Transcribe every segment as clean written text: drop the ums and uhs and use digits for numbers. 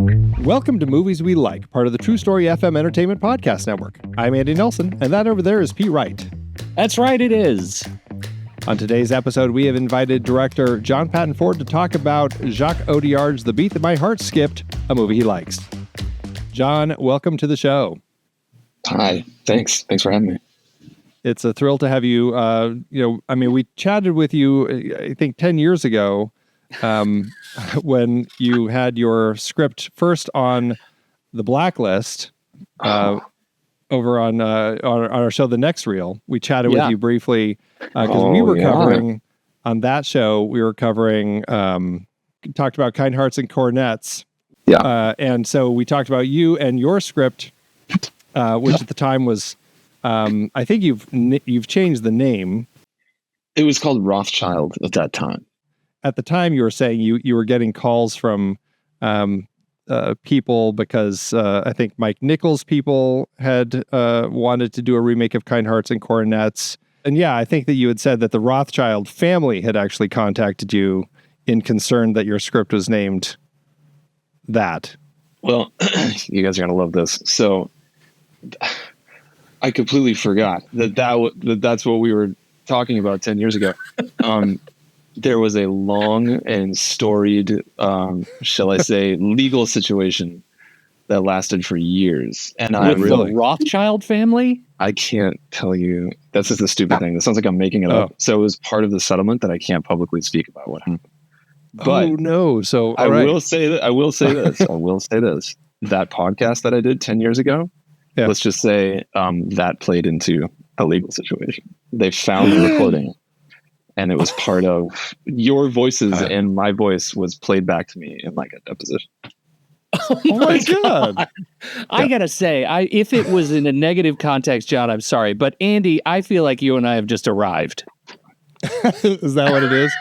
Welcome to Movies We Like, part of the True Story FM Entertainment Podcast Network. I'm Andy Nelson, and that over there is Pete Wright. That's right, it is. On today's episode, we have invited director John Patton Ford to talk about Jacques Audiard's The Beat That My Heart Skipped, a movie he likes. John, welcome to the show. Hi, thanks for having me. It's a thrill to have you. We chatted with you, I think, 10 years ago when you had your script first on the Blacklist over on our show, The Next Reel. We chatted with you briefly because we were covering on that show. We were covering talked about Kind Hearts and Cornets. Yeah, and so we talked about you and your script, which at the time was, I think you've changed the name. it was called Rothschild at that time. At the time, you were saying you were getting calls from people because I think Mike Nichols' people had wanted to do a remake of Kind Hearts and Coronets. And yeah, I think that you had said that the Rothschild family had actually contacted you in concern that your script was named that. Well, you guys are going to love this. So I completely forgot that's what we were talking about 10 years ago. There was a long and storied, shall I say, legal situation that lasted for years. And With the Rothschild family? I can't tell you. That's just a stupid thing. That sounds like I'm making it up. So it was part of the settlement that I can't publicly speak about what happened. But oh no! So I will say this. That podcast that I did 10 years ago, let's just say that played into a legal situation. They found the recording. And it was part of your voices, and my voice was played back to me in like a deposition. Oh my God. I gotta say, if it was in a negative context, John, I'm sorry. But Andy, I feel like you and I have just arrived. Is that what it is?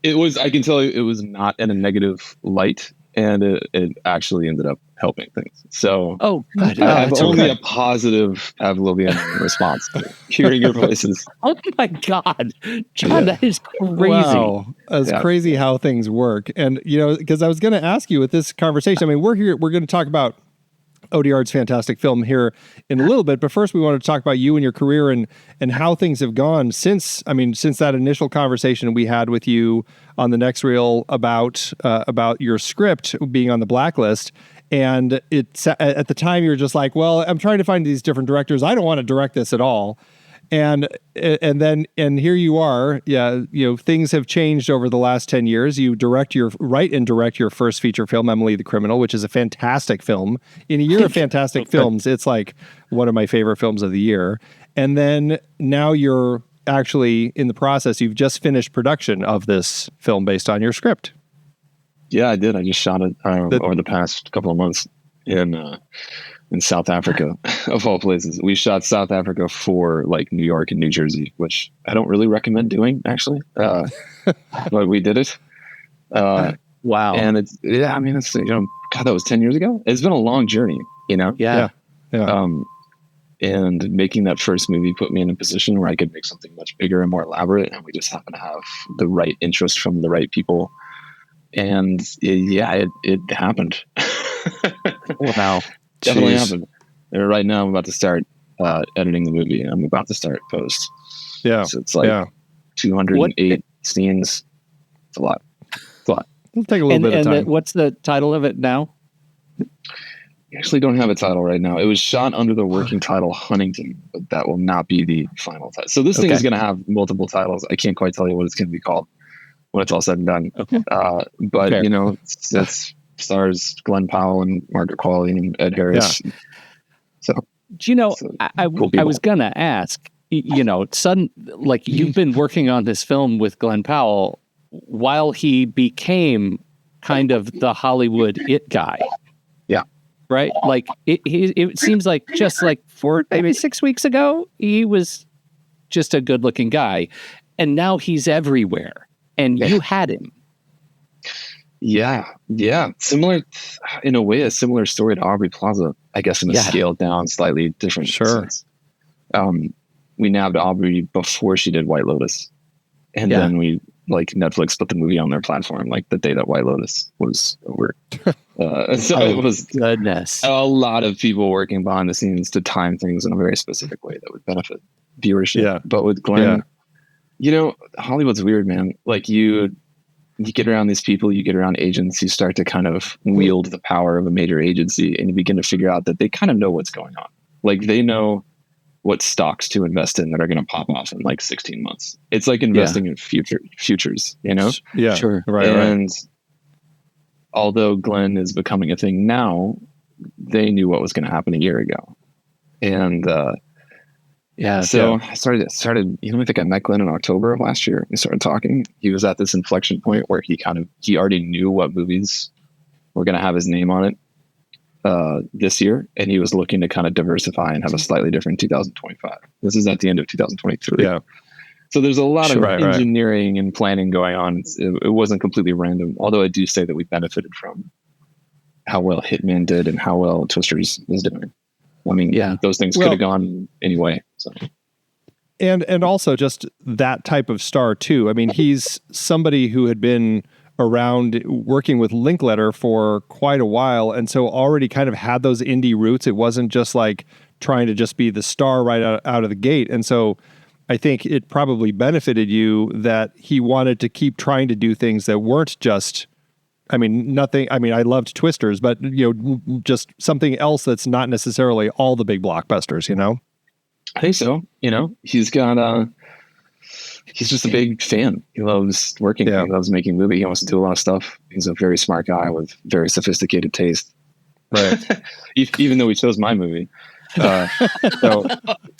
It was, I can tell you, it was not in a negative light, and it actually ended up helping things. So good. I have only a positive Pavlovian response to hearing your voices. Oh my God, John, that is crazy. Wow. It's crazy how things work. And, because I was going to ask you with this conversation, I mean, we're going to talk about Audiard's fantastic film here in a little bit, but first we want to talk about you and your career and how things have gone since that initial conversation we had with you on the next reel about your script being on the Blacklist. And it's at the time you're just like, well, I'm trying to find these different directors. I don't want to direct this at all. And here you are. Yeah, things have changed over the last 10 years. You write and direct your first feature film, Emily the Criminal, which is a fantastic film. In a year of fantastic films, it's like one of my favorite films of the year. And then now you're actually in the process. You've just finished production of this film based on your script. Yeah, I did. I just shot it over the past couple of months in South Africa, of all places. We shot South Africa for like New York and New Jersey, which I don't really recommend doing, actually. But we did it. Wow. And it's God, that was 10 years ago. It's been a long journey, Yeah. And making that first movie put me in a position where I could make something much bigger and more elaborate. And we just happen to have the right interest from the right people. And it happened. Wow. Definitely happened. Right now I'm about to start editing the movie, and I'm about to start post. Yeah. So it's like 208 scenes. It's a lot. It'll take a little bit of time. What's the title of it now? I actually don't have a title right now. It was shot under the working title Huntington, but that will not be the final title. So this thing is going to have multiple titles. I can't quite tell you what it's going to be called when it's all said and done. Okay. But fair. It's stars Glenn Powell and Margaret Qualley and Ed Harris. Yeah. So, I was gonna ask. You've been working on this film with Glenn Powell while he became kind of the Hollywood it guy. Yeah. Right. Like it seems like just like 6 weeks ago, he was just a good-looking guy, and now he's everywhere. And you had him. Yeah. Similar, in a way, a similar story to Aubrey Plaza, I guess, in a scaled down, slightly different sense. We nabbed Aubrey before she did White Lotus. And then we like Netflix put the movie on their platform, like the day that White Lotus was over. So it was goodness. a lot of people working behind the scenes to time things in a very specific way that would benefit viewership. Yeah. But with Glenn, Hollywood's weird, man. Like you get around these people, you get around agents, you start to kind of wield the power of a major agency, and you begin to figure out that they kind of know what's going on. Like they know what stocks to invest in that are going to pop off in like 16 months. It's like investing in futures, Yeah, sure. Right. And although Glenn is becoming a thing now, they knew what was going to happen a year ago. And, so I started, I think I met Glenn in October of last year. We started talking. He was at this inflection point where he already knew what movies were going to have his name on it this year, and he was looking to kind of diversify and have a slightly different 2025. This is at the end of 2023. Yeah. So there's a lot of engineering and planning going on. It wasn't completely random, although I do say that we benefited from how well Hitman did and how well Twisters is doing. I mean, those things could have gone anyway. So. And also just that type of star too. I mean, he's somebody who had been around working with Linkletter for quite a while, and so already kind of had those indie roots. It wasn't just like trying to just be the star right out of the gate. And so I think it probably benefited you that he wanted to keep trying to do things that weren't just, I loved Twisters, but just something else that's not necessarily all the big blockbusters, I think so. He's just a big fan. He loves working. He loves making movies. He wants to do a lot of stuff. He's a very smart guy with very sophisticated taste. Right. Even though he chose my movie. So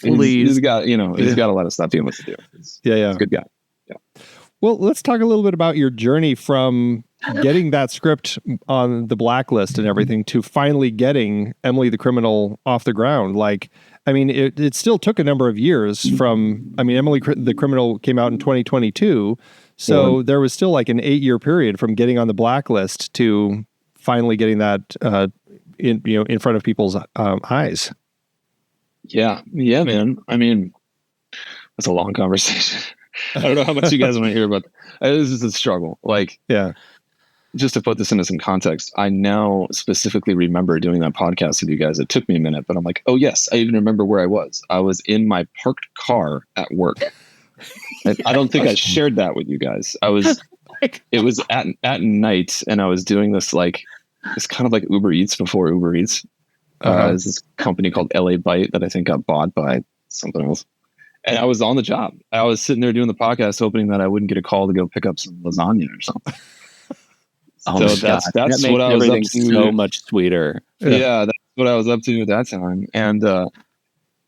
he's got a lot of stuff he wants to do. He's a good guy. Yeah. Well, let's talk a little bit about your journey from getting that script on the blacklist and everything to finally getting Emily the Criminal off the ground. Like, I mean, it still took a number of years from, Emily the Criminal came out in 2022. So there was still like an 8-year period from getting on the blacklist to finally getting that in front of people's eyes. Yeah, man. I mean, that's a long conversation. I don't know how much you guys want to hear about. This is a struggle. Like, just to put this into some context, I now specifically remember doing that podcast with you guys. It took me a minute, but I'm like, oh yes, I even remember where I was. I was in my parked car at work. I don't think I shared that with you guys. It was at night, and I was doing this it's kind of like Uber Eats before Uber Eats. There's this company called LA Bite that I think got bought by something else. And I was on the job. I was sitting there doing the podcast, hoping that I wouldn't get a call to go pick up some lasagna or something. So that's what I was up to. So much sweeter. Yeah, that's what I was up to at that time. And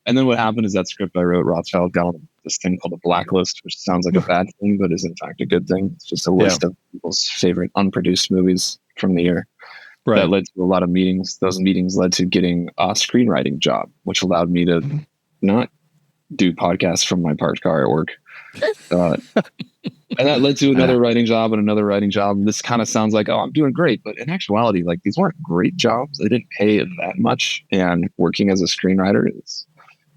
then what happened is that script I wrote, Rothschild, got on this thing called a blacklist, which sounds like a bad thing, but is in fact a good thing. It's just a list of people's favorite unproduced movies from the year. Right. That led to a lot of meetings. Those meetings led to getting a screenwriting job, which allowed me to not do podcasts from my parked car at work. And that led to another writing job and another writing job. This kind of sounds like, oh, I'm doing great. But in actuality, like, these weren't great jobs. They didn't pay that much. And working as a screenwriter is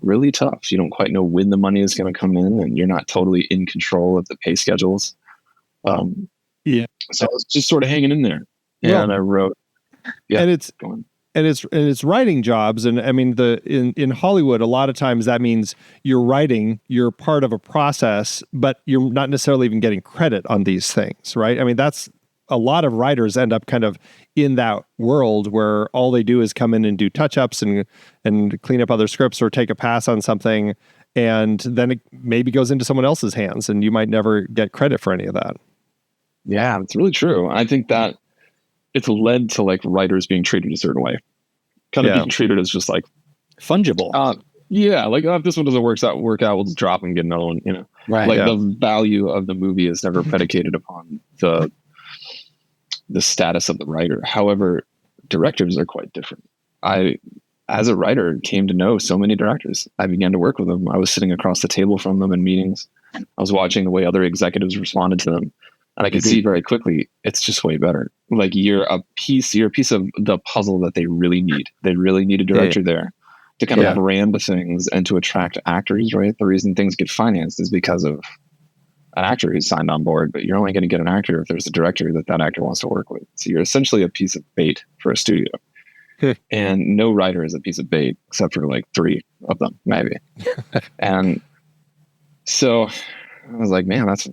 really tough. You don't quite know when the money is going to come in, and you're not totally in control of the pay schedules. So I was just sort of hanging in there. And I wrote. Yeah, and it's writing jobs, and I mean in Hollywood a lot of times that means you're writing, you're part of a process, but you're not necessarily even getting credit on these things, right? I mean, that's a lot of writers end up kind of in that world where all they do is come in and do touch-ups and clean up other scripts or take a pass on something, and then it maybe goes into someone else's hands, and you might never get credit for any of that. Yeah, it's really true. I think that it's led to like writers being treated a certain way, kind of being treated as just like fungible. Like if this one doesn't work out, we'll just drop and get another one. Right? Like the value of the movie is never predicated upon the status of the writer. However, directors are quite different. I, as a writer, came to know so many directors. I began to work with them. I was sitting across the table from them in meetings. I was watching the way other executives responded to them. And I could see very quickly, it's just way better. Like you're a piece of the puzzle that they really need. They really need a director there to kind of brand things and to attract actors, right? The reason things get financed is because of an actor who's signed on board, but you're only going to get an actor if there's a director that actor wants to work with. So you're essentially a piece of bait for a studio. And no writer is a piece of bait except for like 3 of them, maybe. And so I was like, man, that's,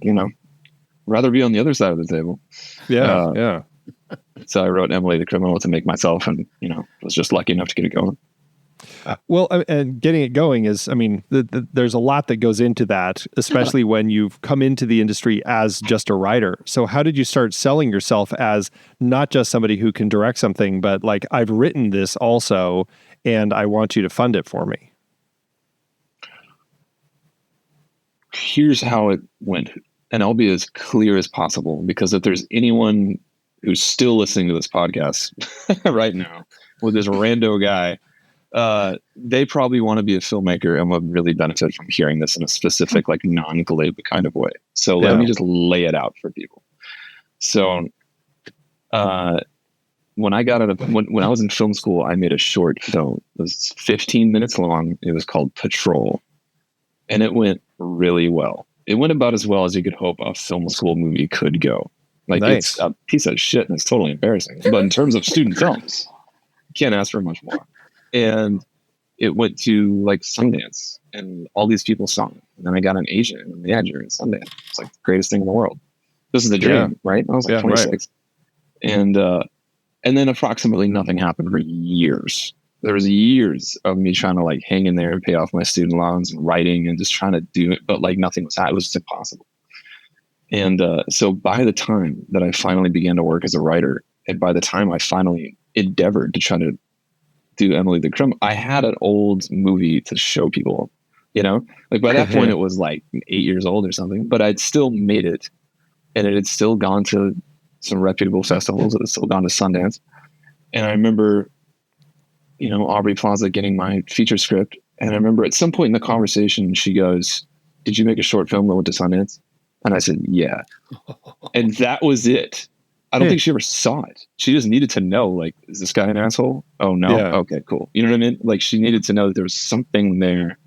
rather be on the other side of the table. Yeah. So I wrote Emily the Criminal to make myself, and, was just lucky enough to get it going. Well, and getting it going is, there's a lot that goes into that, especially when you've come into the industry as just a writer. So how did you start selling yourself as not just somebody who can direct something, but like, I've written this also, and I want you to fund it for me? Here's how it went. And I'll be as clear as possible, because if there's anyone who's still listening to this podcast right now with this rando guy, they probably want to be a filmmaker and would really benefit from hearing this in a specific, like, non-glib kind of way. So let me just lay it out for people. So when I got when I was in film school, I made a short film. It was 15 minutes long. It was called Patrol, and it went really well. It went about as well as you could hope a film school movie could go. Like, nice. It's a piece of shit and it's totally embarrassing. But in terms of student films, you can't ask for much more. And it went to like Sundance, and all these people saw it. And then I got an agent and a manager in Sundance. It's like the greatest thing in the world. This is a dream, right? I was like 26. Right. And then approximately nothing happened for years. There was years of me trying to like hang in there and pay off my student loans and writing and just trying to do it, but like nothing was happening. It was just impossible. And so by the time that I finally began to work as a writer, and by the time I finally endeavored to try to do Emily the Criminal, I had an old movie to show people, like by that point it was like 8 years old or something, but I'd still made it, and it had still gone to some reputable festivals. It had still gone to Sundance. And I remember, Aubrey Plaza getting my feature script. And I remember at some point in the conversation, she goes, "Did you make a short film that went to Sundance?" And I said, "Yeah." And that was it. I don't think she ever saw it. She just needed to know, like, is this guy an asshole? Oh, no. Yeah. Okay, cool. You know what I mean? Like, she needed to know that there was something there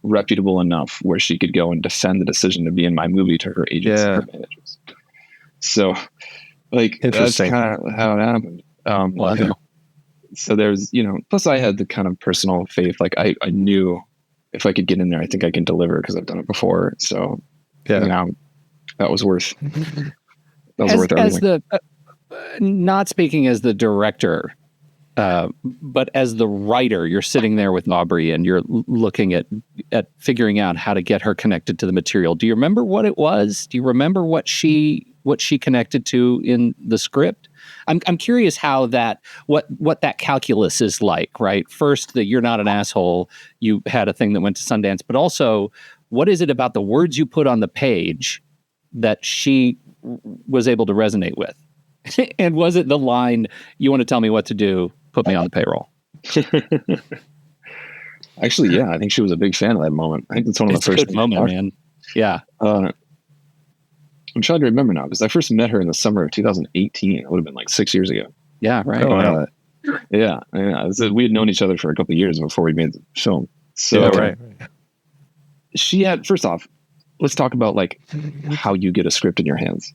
reputable enough where she could go and defend the decision to be in my movie to her agents and her managers. So, like, that's kind of how it happened. Wow. So there's, plus I had the kind of personal faith. Like, I knew if I could get in there, I think I can deliver because I've done it before. So, that was worth everything. As the, not speaking as the director, but as the writer, you're sitting there with Aubrey and you're looking at figuring out how to get her connected to the material. Do you remember what it was? Do you remember what she connected to in the script? I'm curious how what that calculus is like, right? First, that you're not an asshole. You had a thing that went to Sundance, but also what is it about the words you put on the page that she was able to resonate with? And was it the line, "You want to tell me what to do, put me on the payroll"? Actually, yeah, I think she was a big fan of that moment. I think that's one of the first good moment, man. Yeah. I'm trying to remember now, because I first met her in the summer of 2018. It would have been like 6 years ago. Yeah, right. Yeah. We had known each other for a couple of years before we made the film. So right. She had, first off, let's talk about like how you get a script in your hands.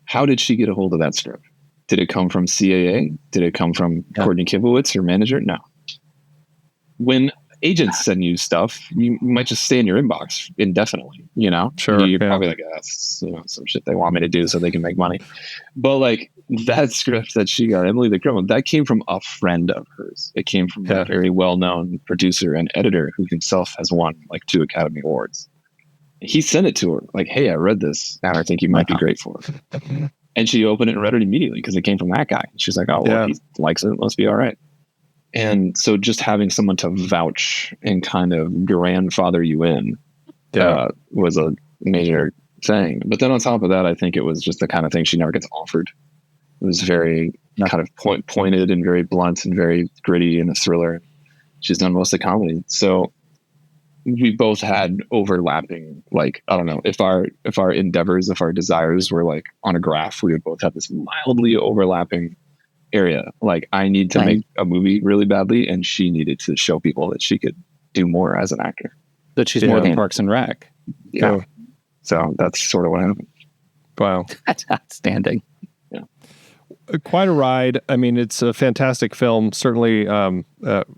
How did she get a hold of that script? Did it come from CAA? Did it come from Courtney Kibowitz, her manager? No. When agents send you stuff, you might just stay in your inbox indefinitely, Sure. You're probably like, that's some shit they want me to do so they can make money. But like that script that she got, Emily the Criminal, that came from a friend of hers. It came from a very well-known producer and editor who himself has won like 2 Academy Awards. He sent it to her like, "Hey, I read this and I think you might be great for it." And she opened it and read it immediately because it came from that guy. She's like, "Oh, well, he likes it. It must be all right." And so just having someone to vouch and kind of grandfather you in was a major thing. But then on top of that, I think it was just the kind of thing she never gets offered. It was very kind of pointed and very blunt and very gritty and a thriller. She's done mostly comedy. So we both had overlapping, like, I don't know, if our endeavors, if our desires were like on a graph, we would both have this mildly overlapping area. Like, I need to make a movie really badly, and she needed to show people that she could do more as an actor. That she's more than Parks and Rec. Yeah. So that's sort of what happened. Wow. That's outstanding. Quite a ride. I mean, it's a fantastic film. Certainly,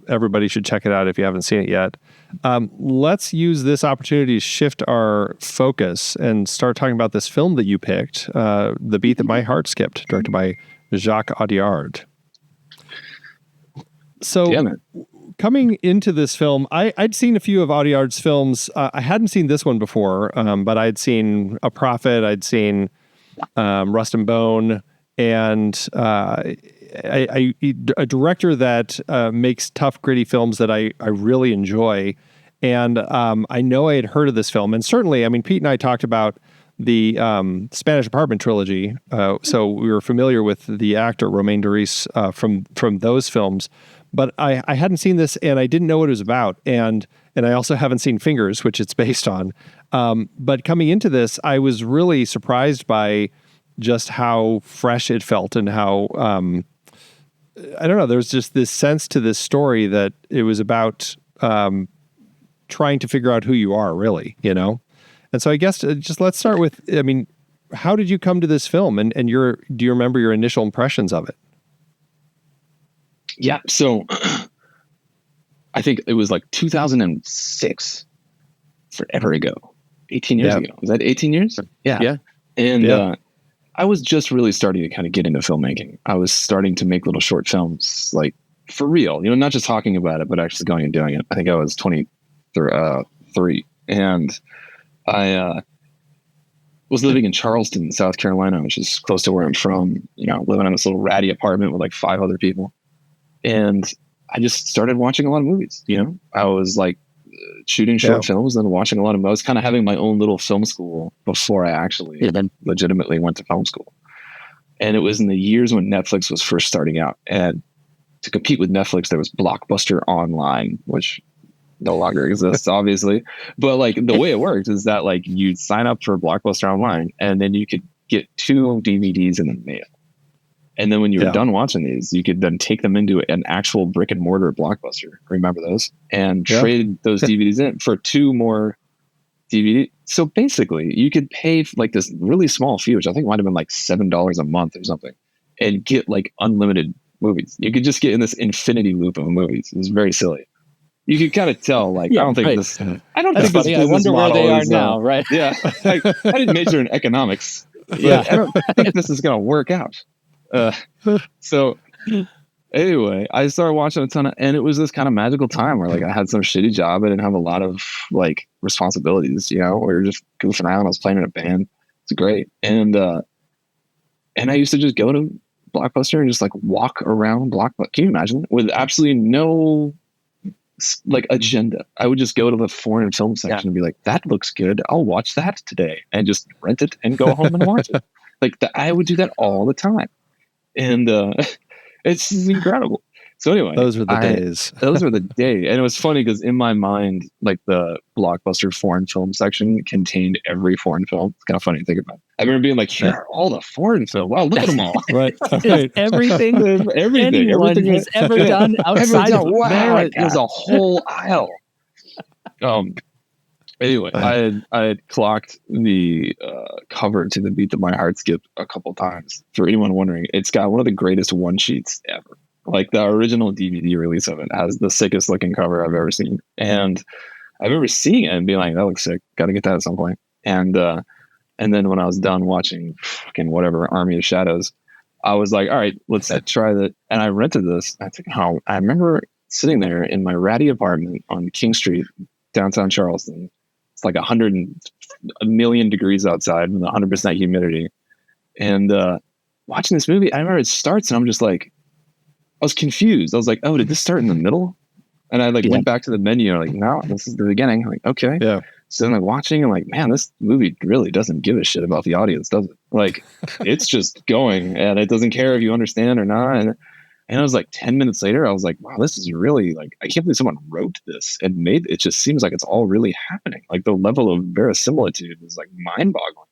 everybody should check it out if you haven't seen it yet. Let's use this opportunity to shift our focus and start talking about this film that you picked, The Beat That My Heart Skipped, directed by Jacques Audiard. So, coming into this film, I'd seen a few of Audiard's films. I hadn't seen this one before, but I'd seen A Prophet, I'd seen Rust and Bone, and a director that makes tough, gritty films that I really enjoy. And I know I had heard of this film. And certainly, I mean, Pete and I talked about the Spanish Apartment trilogy. So we were familiar with the actor, Romain Duris, from those films. But I hadn't seen this, and I didn't know what it was about. And I also haven't seen Fingers, which it's based on. But coming into this, I was really surprised by just how fresh it felt and how, I don't know, there's just this sense to this story that it was about trying to figure out who you are, really, you know? And so I guess just let's start with, I mean, how did you come to this film, and do you remember your initial impressions of it? Yeah. So I think it was like 2006, forever ago, 18 years ago. Was that 18 years? Yeah. Yeah. And I was just really starting to kind of get into filmmaking. I was starting to make little short films, like for real, you know, not just talking about it, but actually going and doing it. I think I was 23, and I was living in Charleston, South Carolina, which is close to where I'm from, you know, living in this little ratty apartment with like 5 other people. And I just started watching a lot of movies, you know. I was like shooting short films and watching a lot of them. I was kind of having my own little film school before I actually legitimately went to film school. And it was in the years when Netflix was first starting out. And to compete with Netflix, there was Blockbuster Online, which no longer exists, obviously. But like the way it worked is that like you'd sign up for Blockbuster Online, and then you could get 2 DVDs in the mail. And then when you were done watching these, you could then take them into an actual brick and mortar Blockbuster. Remember those? And trade those DVDs in for 2 more DVDs. So basically, you could pay like this really small fee, which I think might have been like $7 a month or something, and get like unlimited movies. You could just get in this infinity loop of movies. It was very silly. You could kind of tell, like, I don't think this. I don't think this. I wonder where they are now, right? Yeah, I didn't major in economics. Yeah, I don't think this is going to work out. So anyway, I started watching a ton of, and it was this kind of magical time where like I had some shitty job. I didn't have a lot of like responsibilities, you know, we were just goofing around. I was playing in a band. It's great. And I used to just go to Blockbuster and just like walk around Blockbuster. Can you imagine? With absolutely no like agenda. I would just go to the foreign film section and be like, that looks good. I'll watch that today, and just rent it and go home and watch it. Like I would do that all the time. And it's incredible. So anyway, those were the days. Those were the days. And it was funny because in my mind, like the Blockbuster foreign film section contained every foreign film. It's kind of funny to think about. I remember being like, here are all the foreign films. Wow, look at them all. Right. Everything anyone has ever done outside of America. There's a whole aisle. Anyway, I had clocked the cover to The Beat That My Heart Skipped a couple times. For anyone wondering, it's got one of the greatest one sheets ever. Like the original DVD release of it has the sickest looking cover I've ever seen. And I remember seeing it and being like, that looks sick. Got to get that at some point. And then when I was done watching fucking whatever Army of Shadows, I was like, all right, let's try that. And I rented this. I remember sitting there in my ratty apartment on King Street, downtown Charleston. It's like 100 million degrees outside with 100% humidity. And watching this movie, I remember it starts and I'm just like, I was confused. I was like, oh, did this start in the middle? And I like went back to the menu and I'm like, no, this is the beginning. I'm like, okay. Yeah. So I'm like watching and like, man, this movie really doesn't give a shit about the audience, does it? Like, it's just going and it doesn't care if you understand or not. And it was like 10 minutes later, I was like, wow, this is really like, I can't believe someone wrote this and made it. Just seems like it's all really happening. Like the level of verisimilitude is like mind boggling.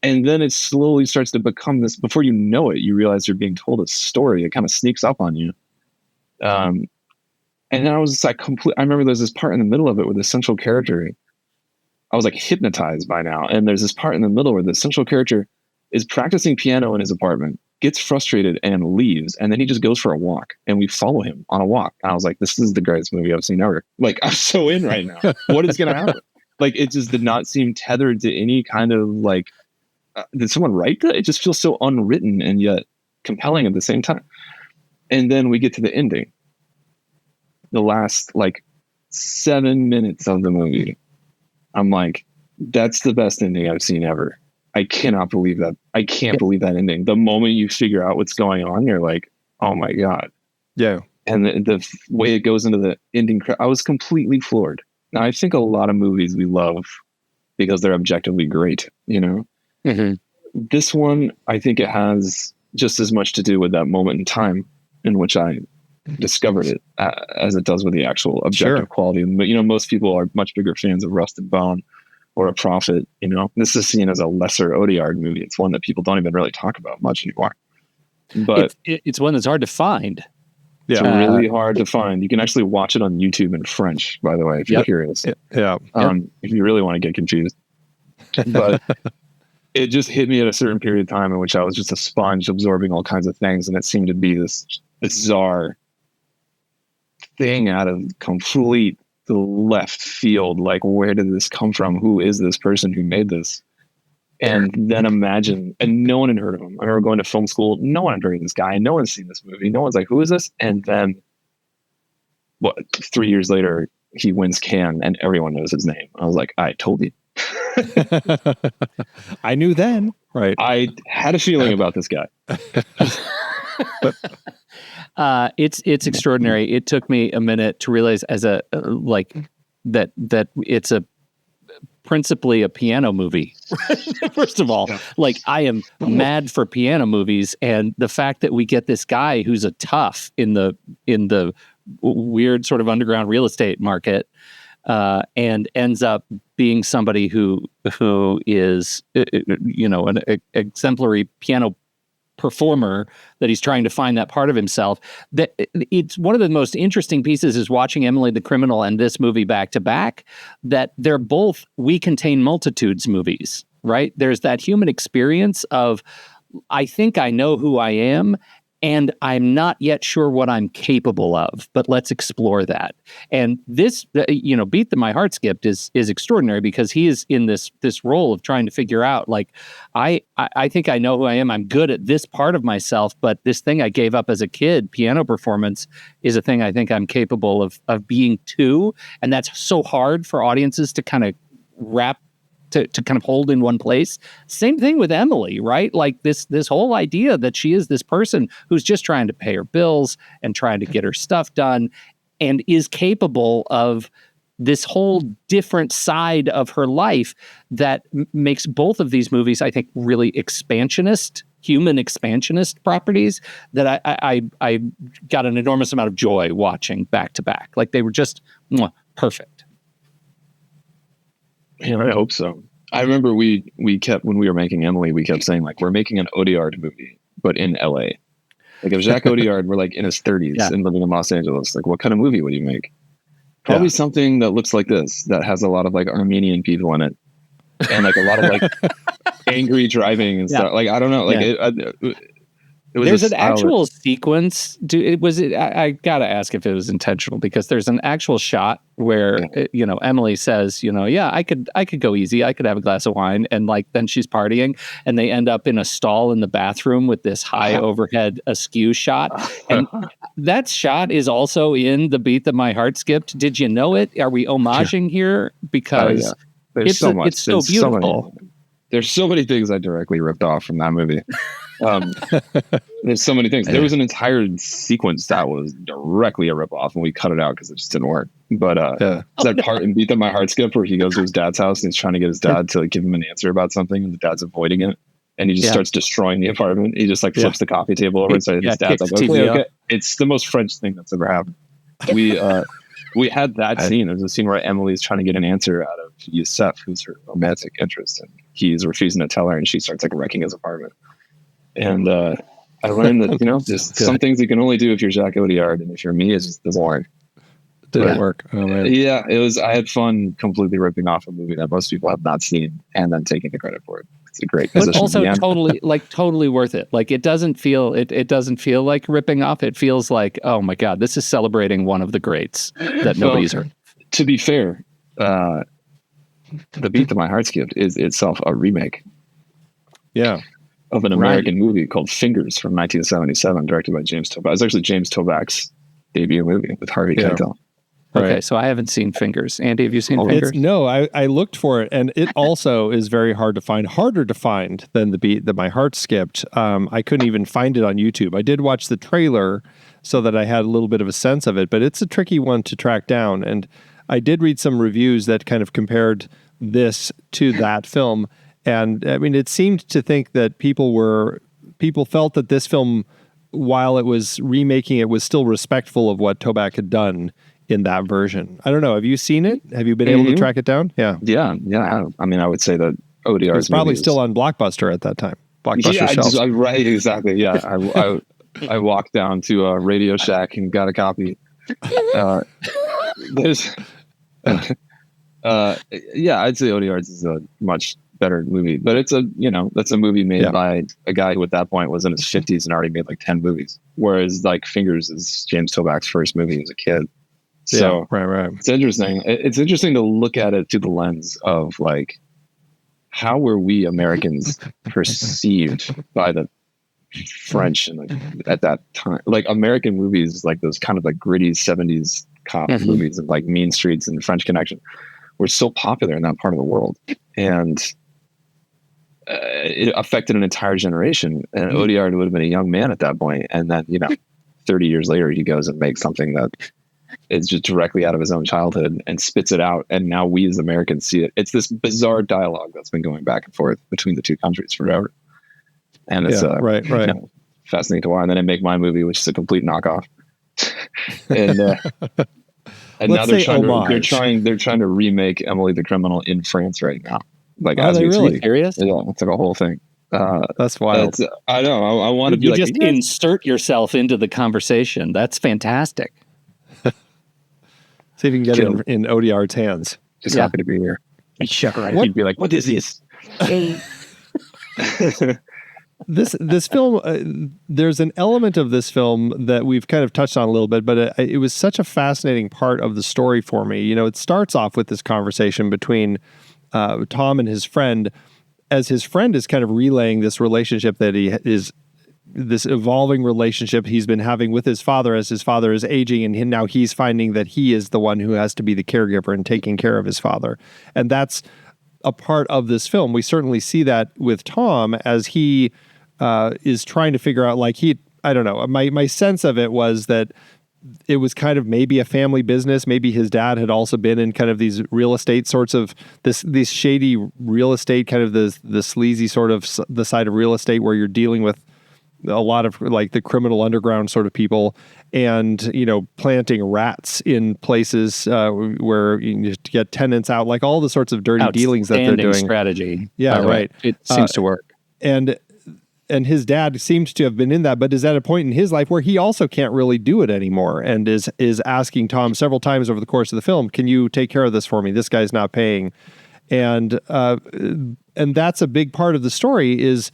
And then it slowly starts to become this, before you know it, you realize you're being told a story. It kind of sneaks up on you. And then I was like, I remember there's this part in the middle of it where the central character I was like hypnotized by now. And there's this part in the middle where the central character is practicing piano in his apartment, gets frustrated and leaves. And then he just goes for a walk and we follow him on a walk. And I was like, this is the greatest movie I've seen ever. Like, I'm so in right now. What is going to happen? Like, it just did not seem tethered to any kind of like, did someone write that? It just feels so unwritten and yet compelling at the same time. And then we get to the ending. The last like 7 minutes of the movie. I'm like, that's the best ending I've seen ever. I cannot believe that. I can't believe that ending. The moment you figure out what's going on, you're like, oh my God. Yeah. And the way it goes into the ending, I was completely floored. Now, I think a lot of movies we love because they're objectively great, you know? Mm-hmm. This one, I think it has just as much to do with that moment in time in which I discovered it as it does with the actual objective quality. But, you know, most people are much bigger fans of Rust and Bone or A Prophet, you know? This is seen as a lesser Audiard movie. It's one that people don't even really talk about much anymore. But it's one that's hard to find. It's really hard to find. You can actually watch it on YouTube in French, by the way, if you're curious. Yeah. If you really want to get confused. But it just hit me at a certain period of time in which I was just a sponge absorbing all kinds of things. And it seemed to be this bizarre thing out of complete left field. Like, where did this come from? Who is this person who made this? And then imagine, and no one had heard of him. I remember going to film school. No one had heard of this guy. No one's seen this movie. No one's like, who is this? And then, 3 years later, he wins Cannes and everyone knows his name. I was like, I told you. I knew then. Right. I had a feeling about this guy. It's extraordinary. It took me a minute to realize that it's principally a piano movie. First of all, like, I am mad for piano movies, and the fact that we get this guy who's a tough in the weird sort of underground real estate market, and ends up being somebody who is an exemplary piano performer, that he's trying to find that part of himself. That it's one of the most interesting pieces is watching Emily the Criminal and this movie back to back, that they're both We Contain Multitudes movies, right? There's that human experience of, I think I know who I am, and I'm not yet sure what I'm capable of, but let's explore that. And this, Beat That My Heart Skipped is extraordinary because he is in this role of trying to figure out, like, I think I know who I am. I'm good at this part of myself, but this thing I gave up as a kid, piano performance, is a thing I think I'm capable of being too. And that's so hard for audiences to kind of wrap to kind of hold in one place. Same thing with Emily, right? Like this whole idea that she is this person who's just trying to pay her bills and trying to get her stuff done, and is capable of this whole different side of her life that makes both of these movies, I think, really human expansionist properties that I got an enormous amount of joy watching back to back. Like, they were just perfect. Yeah, I hope so. I remember we kept, when we were making Emily, we kept saying, like, we're making an Audiard movie, but in LA. Like, if Jacques Audiard were like in his 30s and living in Los Angeles, like, what kind of movie would he make? Probably something that looks like this, that has a lot of like Armenian people in it, and like a lot of like angry driving and stuff. Like, I don't know. Like, it was there's an actual sequence. I gotta ask if it was intentional, because there's an actual shot where Emily says, I could go easy. I could have a glass of wine, and like then she's partying, and they end up in a stall in the bathroom with this high overhead askew shot, and that shot is also in the Beat That My Heart Skipped. Did you know it? Are we homaging here? Because there's so much. It's so beautiful. There's so many things I directly ripped off from that movie. There's so many things. There was an entire sequence that was directly a ripoff, and we cut it out because it just didn't work. But that part in Beat That My Heart Skip where he goes to his dad's house and he's trying to get his dad to like give him an answer about something, and the dad's avoiding it, and he just starts destroying the apartment. He just like flips the coffee table over, and so his dad's like, okay. It's the most French thing that's ever happened. We had that scene. There's a scene where Emily's trying to get an answer out of Youssef, who's her romantic interest, and he's refusing to tell her, and she starts like wrecking his apartment. And I learned that, there's some things you can only do if you're Jacques Audiard, and if you're me, it just doesn't work. Didn't work. Oh man. Yeah, it was. I had fun completely ripping off a movie that most people have not seen, and then taking the credit for it. It's a great position. But also totally worth it. Like it doesn't feel like ripping off. It feels like, oh my God, this is celebrating one of the greats that nobody's heard. To be fair, The Beat That My Heart Skipped is itself a remake. Yeah. Of an American movie called Fingers from 1977, directed by James Toback. It was actually James Toback's debut movie with Harvey Keitel. Okay, so I haven't seen Fingers. Andy, have you seen Fingers? No, I looked for it, and it also is very hard to find, harder to find than The Beat That My Heart Skipped. I couldn't even find it on YouTube. I did watch the trailer so that I had a little bit of a sense of it, but it's a tricky one to track down. And I did read some reviews that kind of compared this to that film. And I mean, it seemed to think that people felt that this film, while it was remaking it, was still respectful of what Toback had done in that version. I don't know. Have you seen it? Have you been able to track it down? Yeah. Yeah. I mean, I would say that Audiard was probably still on Blockbuster at that time. Blockbuster shelves. Right. Exactly. Yeah. I walked down to Radio Shack and got a copy. I'd say Audiard's is a much better movie, but it's that's a movie made by a guy who at that point was in his 50s and already made like 10 movies, whereas like Fingers is James Toback's first movie as a kid. So right. It's interesting. It's interesting to look at it through the lens of like, how were we Americans perceived by the French and at that time? Like American movies, like those kind of like gritty 70s cop movies of like Mean Streets and French Connection were so popular in that part of the world. And it affected an entire generation. And Audiard would have been a young man at that point. And then, 30 years later, he goes and makes something that is just directly out of his own childhood and spits it out. And now we as Americans see it. It's this bizarre dialogue that's been going back and forth between the two countries forever. And it's right. Fascinating to watch. And then I make my movie, which is a complete knockoff. And now they're trying to remake Emily the Criminal in France right now. Like, are they really serious? Yeah, it's like a whole thing. That's wild. I know. I want to be you like, just insert yourself into the conversation. That's fantastic. See if you can get it in Audiard's hands. Just happy to be here. He'd be like, "What is this?" This film, there's an element of this film that we've kind of touched on a little bit, but it was such a fascinating part of the story for me. It starts off with this conversation between Tom and his friend, as his friend is kind of relaying this relationship that he is, this evolving relationship he's been having with his father as his father is aging, and now he's finding that he is the one who has to be the caregiver and taking care of his father. And that's a part of this film. We certainly see that with Tom as he is trying to figure out, like, I don't know, my sense of it was that it was kind of maybe a family business. Maybe his dad had also been in kind of these real estate sorts of these shady real estate, kind of the sleazy sort of the side of real estate where you're dealing with a lot of like the criminal underground sort of people, and planting rats in places where you get tenants out, like all the sorts of dirty dealings that they're doing. Strategy. Yeah, right. It seems to work. And his dad seems to have been in that, but is at a point in his life where he also can't really do it anymore, and is asking Tom several times over the course of the film, "Can you take care of this for me? This guy's not paying." And that's a big part of the story, is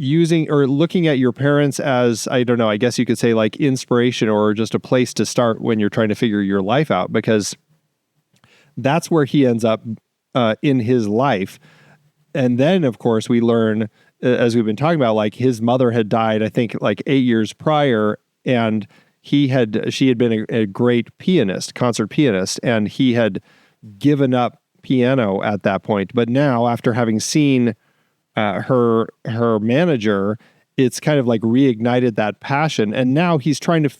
using or looking at your parents as, I don't know, I guess you could say like inspiration or just a place to start when you're trying to figure your life out, because that's where he ends up in his life. And then, of course, we learn, as we've been talking about, like his mother had died, I think like 8 years prior, and she had been a great pianist, concert pianist, and he had given up piano at that point. But now, after having seen her manager, it's kind of like reignited that passion, and now he's trying to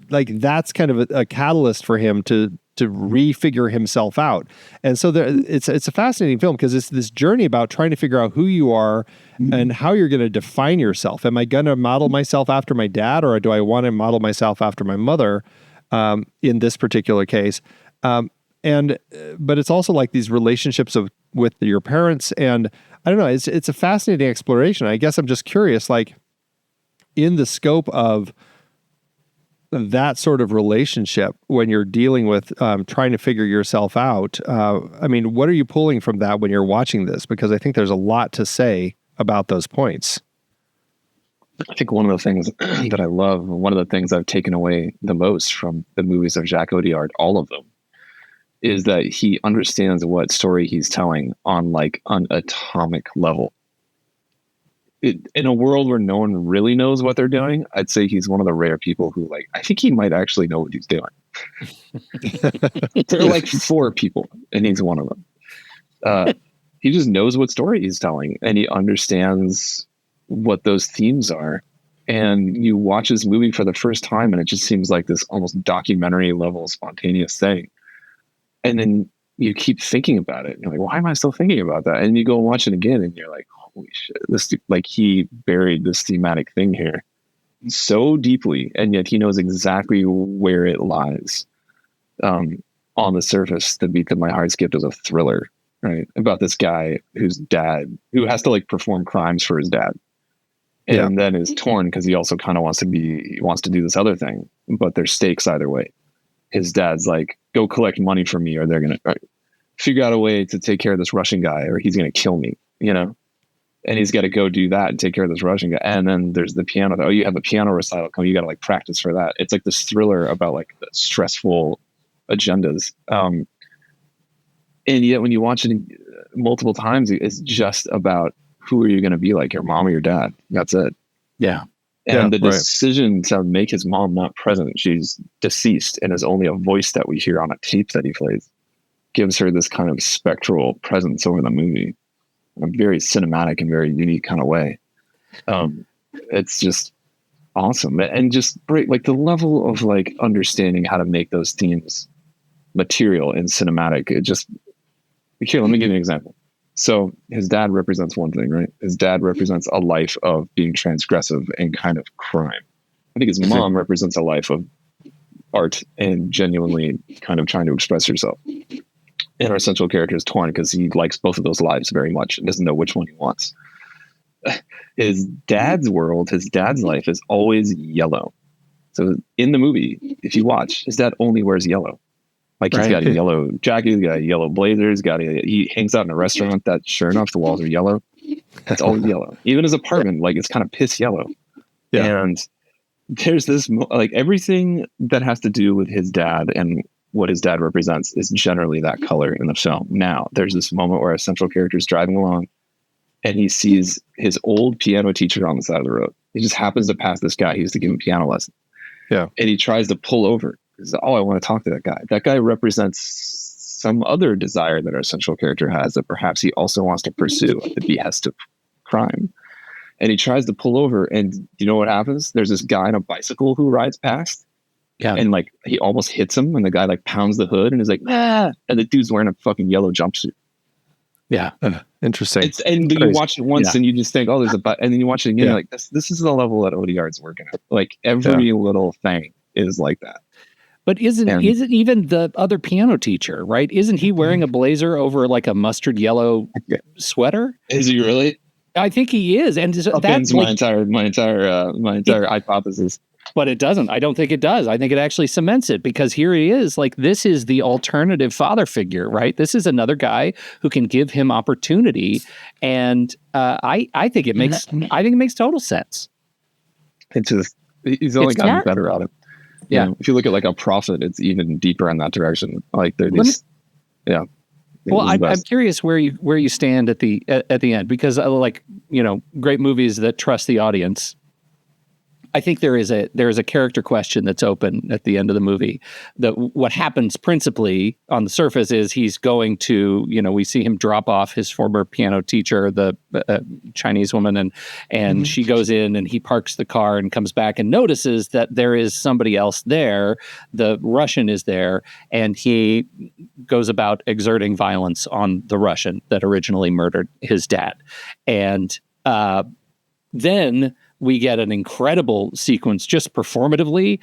that's kind of a catalyst for him to refigure himself out. And so it's a fascinating film because it's this journey about trying to figure out who you are and how you're going to define yourself. Am I going to model myself after my dad, or do I want to model myself after my mother? In this particular case, but it's also like these relationships with your parents, and I don't know. It's a fascinating exploration. I guess I'm just curious, like in the scope of that sort of relationship when you're dealing with trying to figure yourself out. I mean, what are you pulling from that when you're watching this? Because I think there's a lot to say about those points. I think one of the things that I love, one of the things I've taken away the most from the movies of Jacques Audiard, all of them, is that he understands what story he's telling on like an atomic level. In a world where no one really knows what they're doing, I'd say he's one of the rare people who, like, I think he might actually know what he's doing. There are like 4 people, and he's one of them. He just knows what story he's telling, and he understands what those themes are. And you watch this movie for the first time, and it just seems like this almost documentary level spontaneous thing. And then you keep thinking about it. And you're like, why am I still thinking about that? And you go and watch it again, and you're like, holy shit, this, like, he buried this thematic thing here so deeply, and yet he knows exactly where it lies on the surface. The Beat That My Heart Skipped is a thriller, right? About this guy who has to like perform crimes for his dad. And then is torn because he also kind of wants to do this other thing, but there's stakes either way. His dad's like, go collect money from me, or they're going to figure out a way to take care of this Russian guy, or he's going to kill me, you know? And he's got to go do that and take care of this Russian guy. And then there's the piano. Oh, you have a piano recital coming. You got to like practice for that. It's like this thriller about like the stressful agendas. And yet when you watch it multiple times, it's just about who are you going to be like, your mom or your dad? That's it. Yeah. And the decision to make his mom not present, she's deceased and is only a voice that we hear on a tape that he plays, gives her this kind of spectral presence over the movie in a very cinematic and very unique kind of way. It's just awesome. And just great, like the level of like understanding how to make those themes material and cinematic. It just, here, let me give you an example. So his dad represents one thing, right? His dad represents a life of being transgressive and kind of crime. I think his mom represents a life of art and genuinely kind of trying to express herself. And our central character is torn because he likes both of those lives very much and doesn't know which one he wants. His dad's world, his dad's life is always yellow. So in the movie, if you watch, his dad only wears yellow. Like he's got a yellow jacket, he's got a yellow blazer, he hangs out in a restaurant that, sure enough, the walls are yellow. That's always yellow. Even his apartment, like, it's kind of piss yellow. Yeah. And there's this, like, everything that has to do with his dad and what his dad represents is generally that color in the film. Now, there's this moment where a central character is driving along and he sees his old piano teacher on the side of the road. He just happens to pass this guy. He used to give him piano lessons. Yeah. And he tries to pull over. He's like, oh, I want to talk to that guy. That guy represents some other desire that our central character has that perhaps he also wants to pursue at the behest of crime. And he tries to pull over, and you know what happens? There's this guy on a bicycle who rides past. Yeah. And like he almost hits him, and the guy like pounds the hood and is like, ah, and the dude's wearing a fucking yellow jumpsuit. Yeah. Interesting. And you watch it once and you just think, oh, there's a and then you watch it again, you're like, this is the level that Audiard's working at. Like every little thing is like that. But isn't even the other piano teacher, right? Isn't he wearing a blazer over like a mustard yellow sweater? Is he really? I think he is, and that's my entire hypothesis. But it doesn't. I don't think it does. I think it actually cements it, because here he is. Like, this is the alternative father figure, right? This is another guy who can give him opportunity, and I think it makes total sense. It's just he's only gotten better at it. Yeah. You know, if you look at like a prophet, it's even deeper in that direction. Like they're these, Well, I'm curious where you stand at the end, because like, you know, great movies that trust the audience. I think there is a character question that's open at the end of the movie. That what happens principally on the surface is he's going to, you know, we see him drop off his former piano teacher, the Chinese woman, and she goes in and he parks the car and comes back and notices that there is somebody else there. The Russian is there, and he goes about exerting violence on the Russian that originally murdered his dad. And then we get an incredible sequence, just performatively,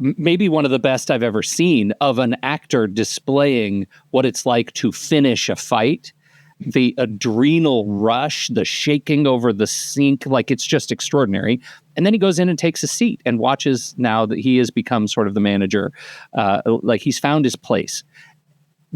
maybe one of the best I've ever seen, of an actor displaying what it's like to finish a fight the adrenal rush, the shaking over the sink, like it's just extraordinary. And then he goes in and takes a seat and watches now that he has become sort of the manager, like he's found his place.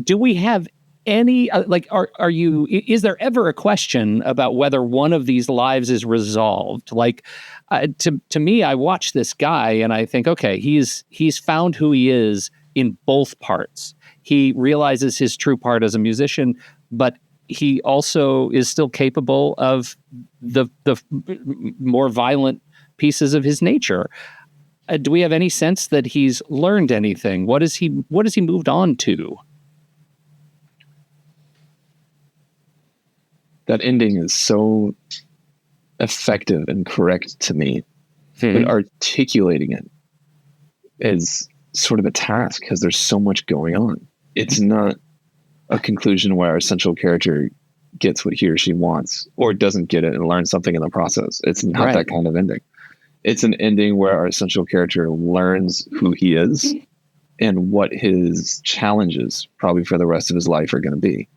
Do we have any, is there ever a question about whether one of these lives is resolved? Like, to me, I watch this guy and I think, okay, he's found who he is in both parts. He realizes his true part as a musician, but he also is still capable of the more violent pieces of his nature. Do we have any sense that he's learned anything? What has he moved on to? That ending is so effective and correct to me, but articulating it is sort of a task because there's so much going on. It's not a conclusion where our central character gets what he or she wants or doesn't get it and learns something in the process. It's not that kind of ending. It's an ending where our central character learns who he is and what his challenges probably for the rest of his life are going to be.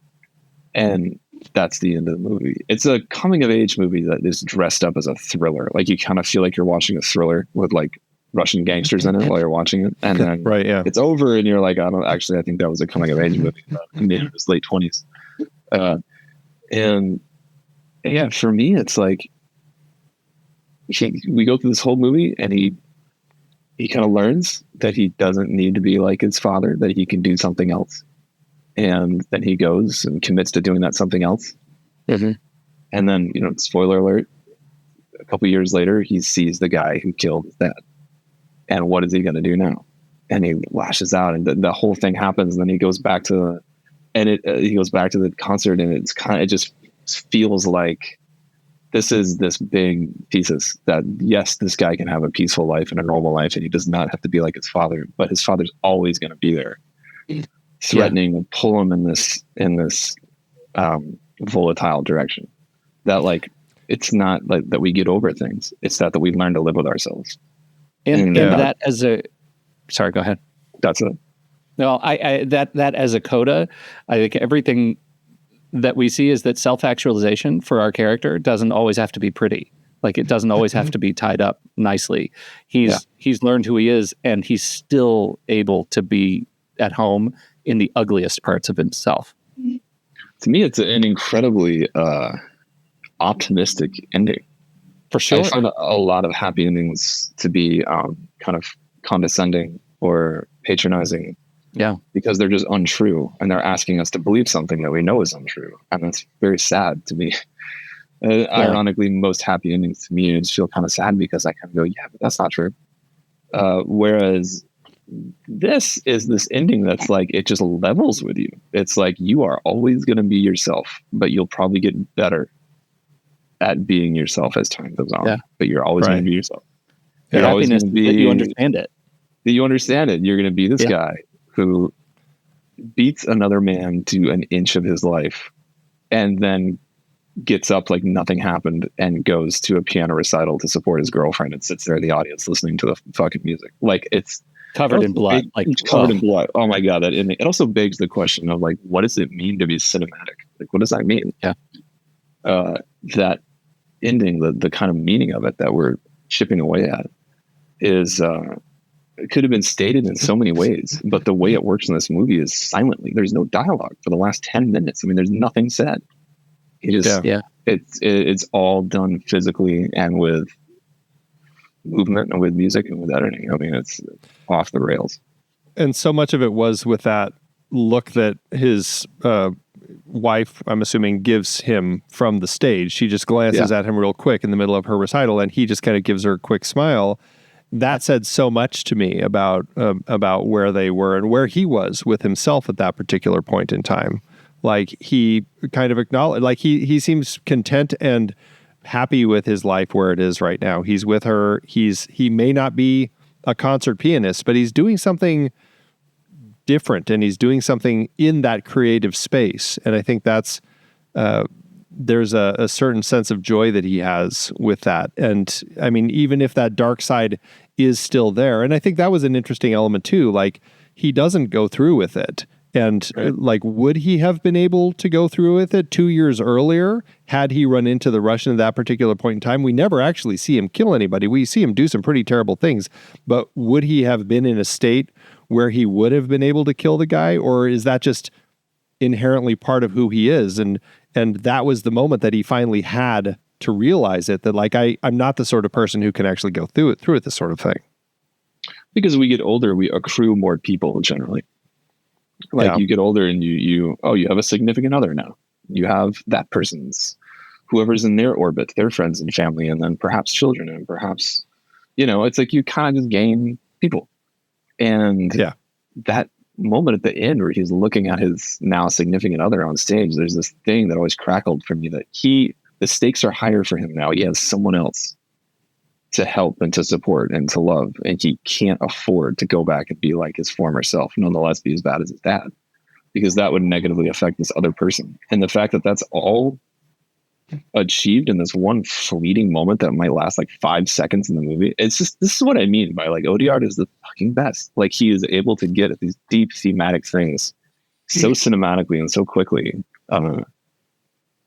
And that's the end of the movie. It's a coming of age movie that is dressed up as a thriller. Like you kind of feel like you're watching a thriller with like Russian gangsters in it while you're watching it. And then it's over and you're like, I think that was a coming of age movie in his late 20s. And yeah, for me, it's like, we go through this whole movie and he kind of learns that he doesn't need to be like his father, that he can do something else. And then he goes and commits to doing that something else. Mm-hmm. And then, spoiler alert, a couple years later, he sees the guy who killed his dad. And what is he going to do now? And he lashes out and the whole thing happens. And then he goes back to the concert and it just feels like this is this big thesis that yes, this guy can have a peaceful life and a normal life and he does not have to be like his father, but his father's always going to be there threatening to pull him in this volatile direction. That like, it's not like that we get over things. It's that we learn to live with ourselves. And that as a, sorry, go ahead. That's it. No, that as a coda, I think everything that we see is that self-actualization for our character doesn't always have to be pretty. Like it doesn't always have to be tied up nicely. He's learned who he is and he's still able to be at home in the ugliest parts of himself. To me, it's an incredibly optimistic ending. For sure. I find a lot of happy endings to be kind of condescending or patronizing. Yeah. Because they're just untrue and they're asking us to believe something that we know is untrue. And that's very sad to me. Ironically, most happy endings to me just feel kind of sad because I kind of go, yeah, but that's not true. Whereas this is this ending that's like, it just levels with you. It's like, you are always going to be yourself, but you'll probably get better at being yourself as time goes on. Yeah. But you're always going to be yourself. Your happiness is that you understand it. That you understand it. You're going to be this guy who beats another man to an inch of his life and then gets up like nothing happened and goes to a piano recital to support his girlfriend and sits there in the audience listening to the fucking music. Like it's covered in blood. Covered in blood. Oh my God. It also begs the question of like, what does it mean to be cinematic? Like, what does that mean? Yeah. That ending, the kind of meaning of it that we're chipping away at is, it could have been stated in so many ways, but the way it works in this movie is silently. There's no dialogue for the last 10 minutes. I mean, there's nothing said. It's all done physically and with movement and with music and with editing. I mean, it's off the rails. And so much of it was with that look that his wife, I'm assuming, gives him from the stage. She just glances at him real quick in the middle of her recital, and he just kind of gives her a quick smile. That said so much to me about where they were and where he was with himself at that particular point in time. Like he kind of acknowledged, like he seems content and happy with his life where it is right now. He's with her. He may not be a concert pianist, but he's doing something different and he's doing something in that creative space. And I think that's, there's a certain sense of joy that he has with that. And I mean, even if that dark side is still there, and I think that was an interesting element too, like he doesn't go through with it. And like, would he have been able to go through with it 2 years earlier had he run into the Russian at that particular point in time? We never actually see him kill anybody. We see him do some pretty terrible things, but would he have been in a state where he would have been able to kill the guy? Or is that just inherently part of who he is? And that was the moment that he finally had to realize it, that like, I'm not the sort of person who can actually go through it, this sort of thing. Because we get older, we accrue more people generally. Like you get older and you have a significant other now. You have that person's, whoever's in their orbit, their friends and family, and then perhaps children, and perhaps, it's like you kind of just gain people. And that moment at the end where he's looking at his now significant other on stage, there's this thing that always crackled for me, that the stakes are higher for him now. He has someone else to help and to support and to love, and he can't afford to go back and be like his former self, nonetheless be as bad as his dad, because that would negatively affect this other person. And the fact that that's all achieved in this one fleeting moment that might last like 5 seconds in the movie, this is what I mean by like, Audiard is the fucking best. Like, he is able to get at these deep thematic things so cinematically and so quickly.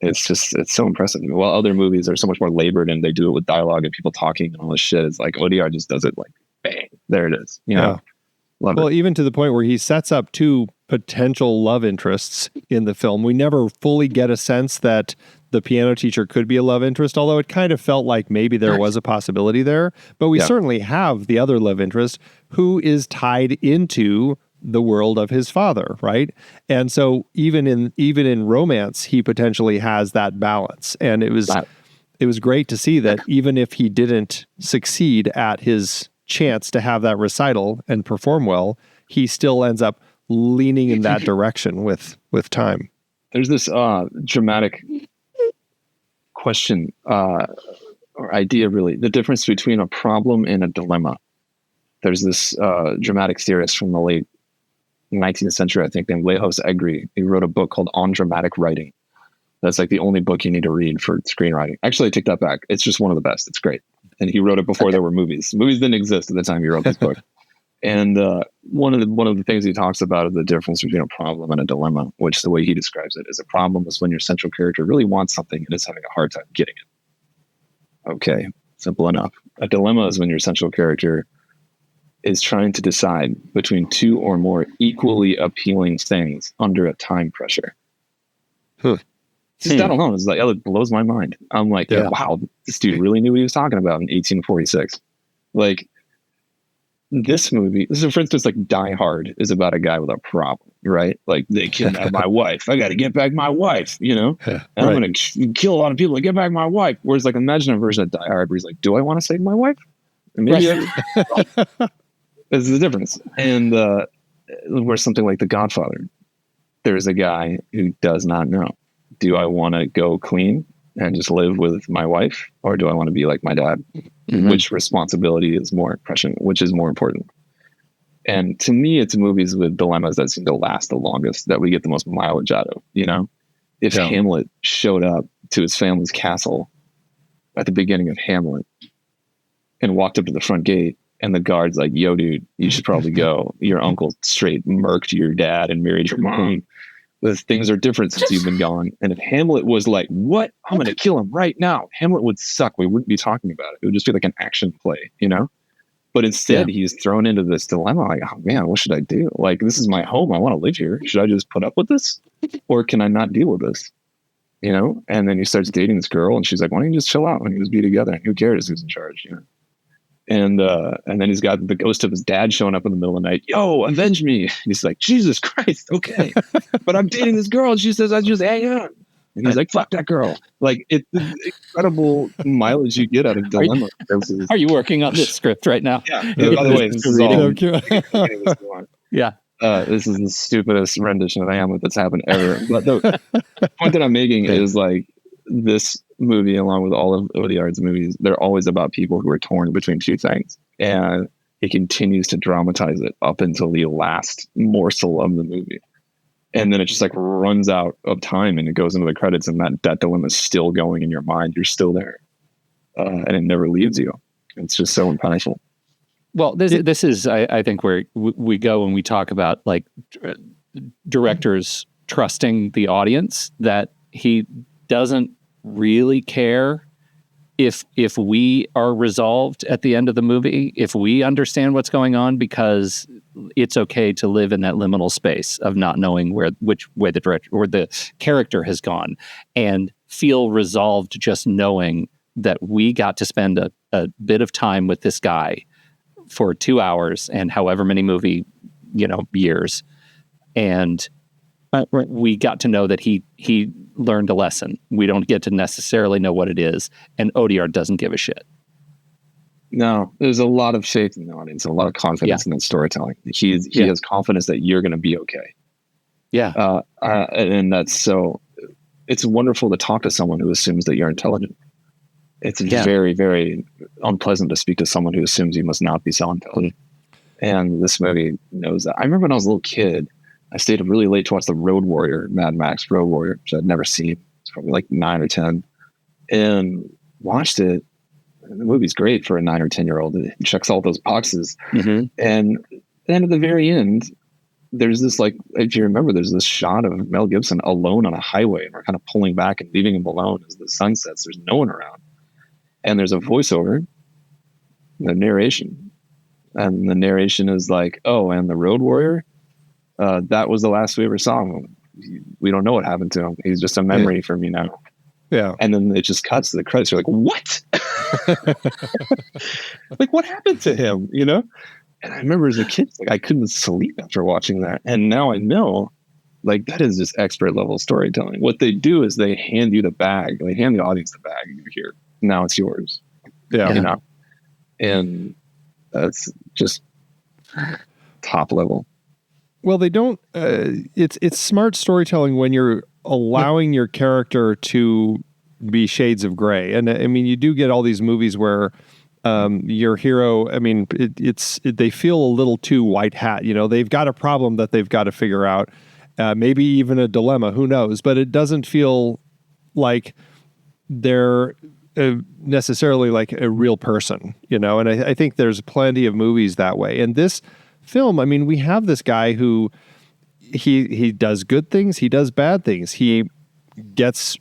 It's so impressive. While other movies are so much more labored and they do it with dialogue and people talking and all this shit, it's like Audiard just does it like bang, there it is. Love it. Even to the point where he sets up 2 potential love interests in the film. We never fully get a sense that the piano teacher could be a love interest, although it kind of felt like maybe there was a possibility there. But we certainly have the other love interest who is tied into the world of his father, right? And so even in romance, he potentially has that balance. And it was great to see that even if he didn't succeed at his chance to have that recital and perform well, he still ends up leaning in that direction with time. There's this dramatic question or idea, really, the difference between a problem and a dilemma. There's this dramatic theorist from the late 19th century, I think, named Lejos Egri. He wrote a book called On Dramatic Writing. That's like the only book you need to read for screenwriting. Actually, I take that back. It's just one of the best. It's great. And he wrote it before there were movies. Movies didn't exist at the time he wrote this book. And one of the things he talks about is the difference between a problem and a dilemma, which the way he describes it is, a problem is when your central character really wants something and is having a hard time getting it. Okay, simple enough. A dilemma is when your central character is trying to decide between 2 or more equally appealing things under a time pressure. Just that alone is like, it blows my mind. I'm like, wow, this dude really knew what he was talking about in 1846. Like, this movie, for instance, like Die Hard is about a guy with a problem, right? Like, they kidnapped my wife. I got to get back my wife, and I'm going to kill a lot of people to get back my wife. Whereas, like, imagine a version of Die Hard where he's like, do I want to save my wife? And maybe there's the difference. And where something like The Godfather, there's a guy who does not know. Do I want to go clean and just live with my wife, or do I want to be like my dad? Mm-hmm. Which responsibility is more prescient? Which is more important? And to me, it's movies with dilemmas that seem to last the longest, that we get the most mileage out of. If Hamlet showed up to his family's castle at the beginning of Hamlet and walked up to the front gate, and the guard's like, yo, dude, you should probably go. Your uncle straight murked your dad and married your mom. Things are different since you've been gone. And if Hamlet was like, what? I'm going to kill him right now. Hamlet would suck. We wouldn't be talking about it. It would just be like an action play, But instead, he's thrown into this dilemma. Like, oh, man, what should I do? Like, this is my home. I want to live here. Should I just put up with this? Or can I not deal with this? And then he starts dating this girl, and she's like, why don't you just chill out and you just be together? And who cares who's in charge, And then he's got the ghost of his dad showing up in the middle of the night. Yo, avenge me. And he's like, Jesus Christ, okay. But I'm dating this girl, and she says I just hang on. And he's like, fuck that girl. Like, it's incredible mileage you get out of dilemma. Are you working on this script right now? Yeah. By the way, this is all. Yeah. This is the stupidest rendition of Hamlet that's happened ever. But the point that I'm making is, like, this movie, along with all of Audiard's movies, they're always about people who are torn between 2 things. And he continues to dramatize it up until the last morsel of the movie. And then it just like runs out of time and it goes into the credits, and that dilemma is still going in your mind. You're still there. And it never leaves you. It's just so impactful. Well, this is, I think, where we go when we talk about like directors trusting the audience, that he doesn't really care if we are resolved at the end of the movie, if we understand what's going on, because it's okay to live in that liminal space of not knowing which way the director or the character has gone, and feel resolved just knowing that we got to spend a bit of time with this guy for 2 hours and however many movie, years. And we got to know that he learned a lesson. We don't get to necessarily know what it is. And Audiard doesn't give a shit. No, there's a lot of faith in the audience, a lot of confidence in that storytelling. He has confidence that you're going to be okay. Yeah. And that's so, it's wonderful to talk to someone who assumes that you're intelligent. It's very, very unpleasant to speak to someone who assumes you must not be so intelligent. And this movie knows that. I remember when I was a little kid, I stayed up really late to watch the Road Warrior, Mad Max Road Warrior, which I'd never seen. It's probably like 9 or 10, and watched it. And the movie's great for a 9 or 10-year-old. It checks all those boxes. Mm-hmm. And then at the very end, there's this, like, if you remember, there's this shot of Mel Gibson alone on a highway, and we're kind of pulling back and leaving him alone as the sun sets. There's no one around. And there's a voiceover, the narration. And the narration is like, oh, and the Road Warrior, that was the last we ever saw him. We don't know what happened to him. He's just a memory for me now. Yeah. And then it just cuts to the credits. You're like, what? Like, what happened to him? And I remember as a kid, like, I couldn't sleep after watching that. And now I know, like, that is just expert level storytelling. What they do is they hand you the bag. They hand the audience the bag. You're here. Now it's yours. Yeah. And that's just top level. Well, they don't. It's smart storytelling when you're allowing your character to be shades of gray. And I mean, you do get all these movies where your hero, I mean, they feel a little too white hat. They've got a problem that they've got to figure out, maybe even a dilemma. Who knows? But it doesn't feel like they're necessarily like a real person. And I think there's plenty of movies that way. And this film, I mean, we have this guy who he does good things, he does bad things. He gets,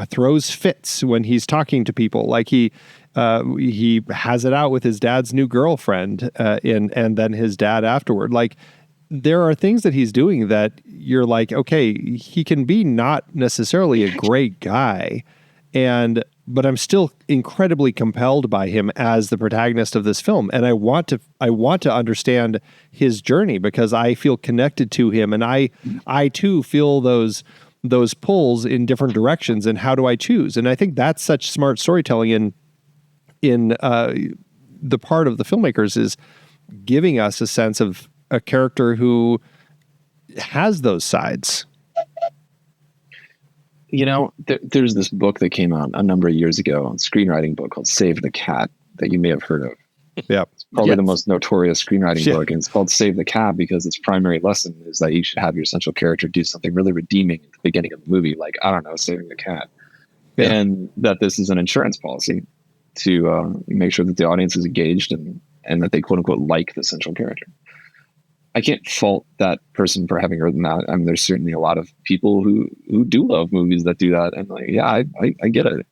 throws fits when he's talking to people. Like he has it out with his dad's new girlfriend, and then his dad afterward. Like, there are things that he's doing that you're like, okay, he can be not necessarily a great guy, but I'm still incredibly compelled by him as the protagonist of this film. And I want to understand his journey because I feel connected to him. And I too feel those pulls in different directions. And how do I choose? And I think that's such smart storytelling in the part of the filmmakers, is giving us a sense of a character who has those sides. There's this book that came out a number of years ago, a screenwriting book called Save the Cat, that you may have heard of. Yeah. It's probably the most notorious screenwriting book. And it's called Save the Cat because its primary lesson is that you should have your central character do something really redeeming at the beginning of the movie, like, I don't know, saving the cat. Yeah. And that this is an insurance policy to make sure that the audience is engaged and that they, quote unquote, like the central character. I can't fault that person for having written that. I mean, there's certainly a lot of people who do love movies that do that. And like, yeah, I get it.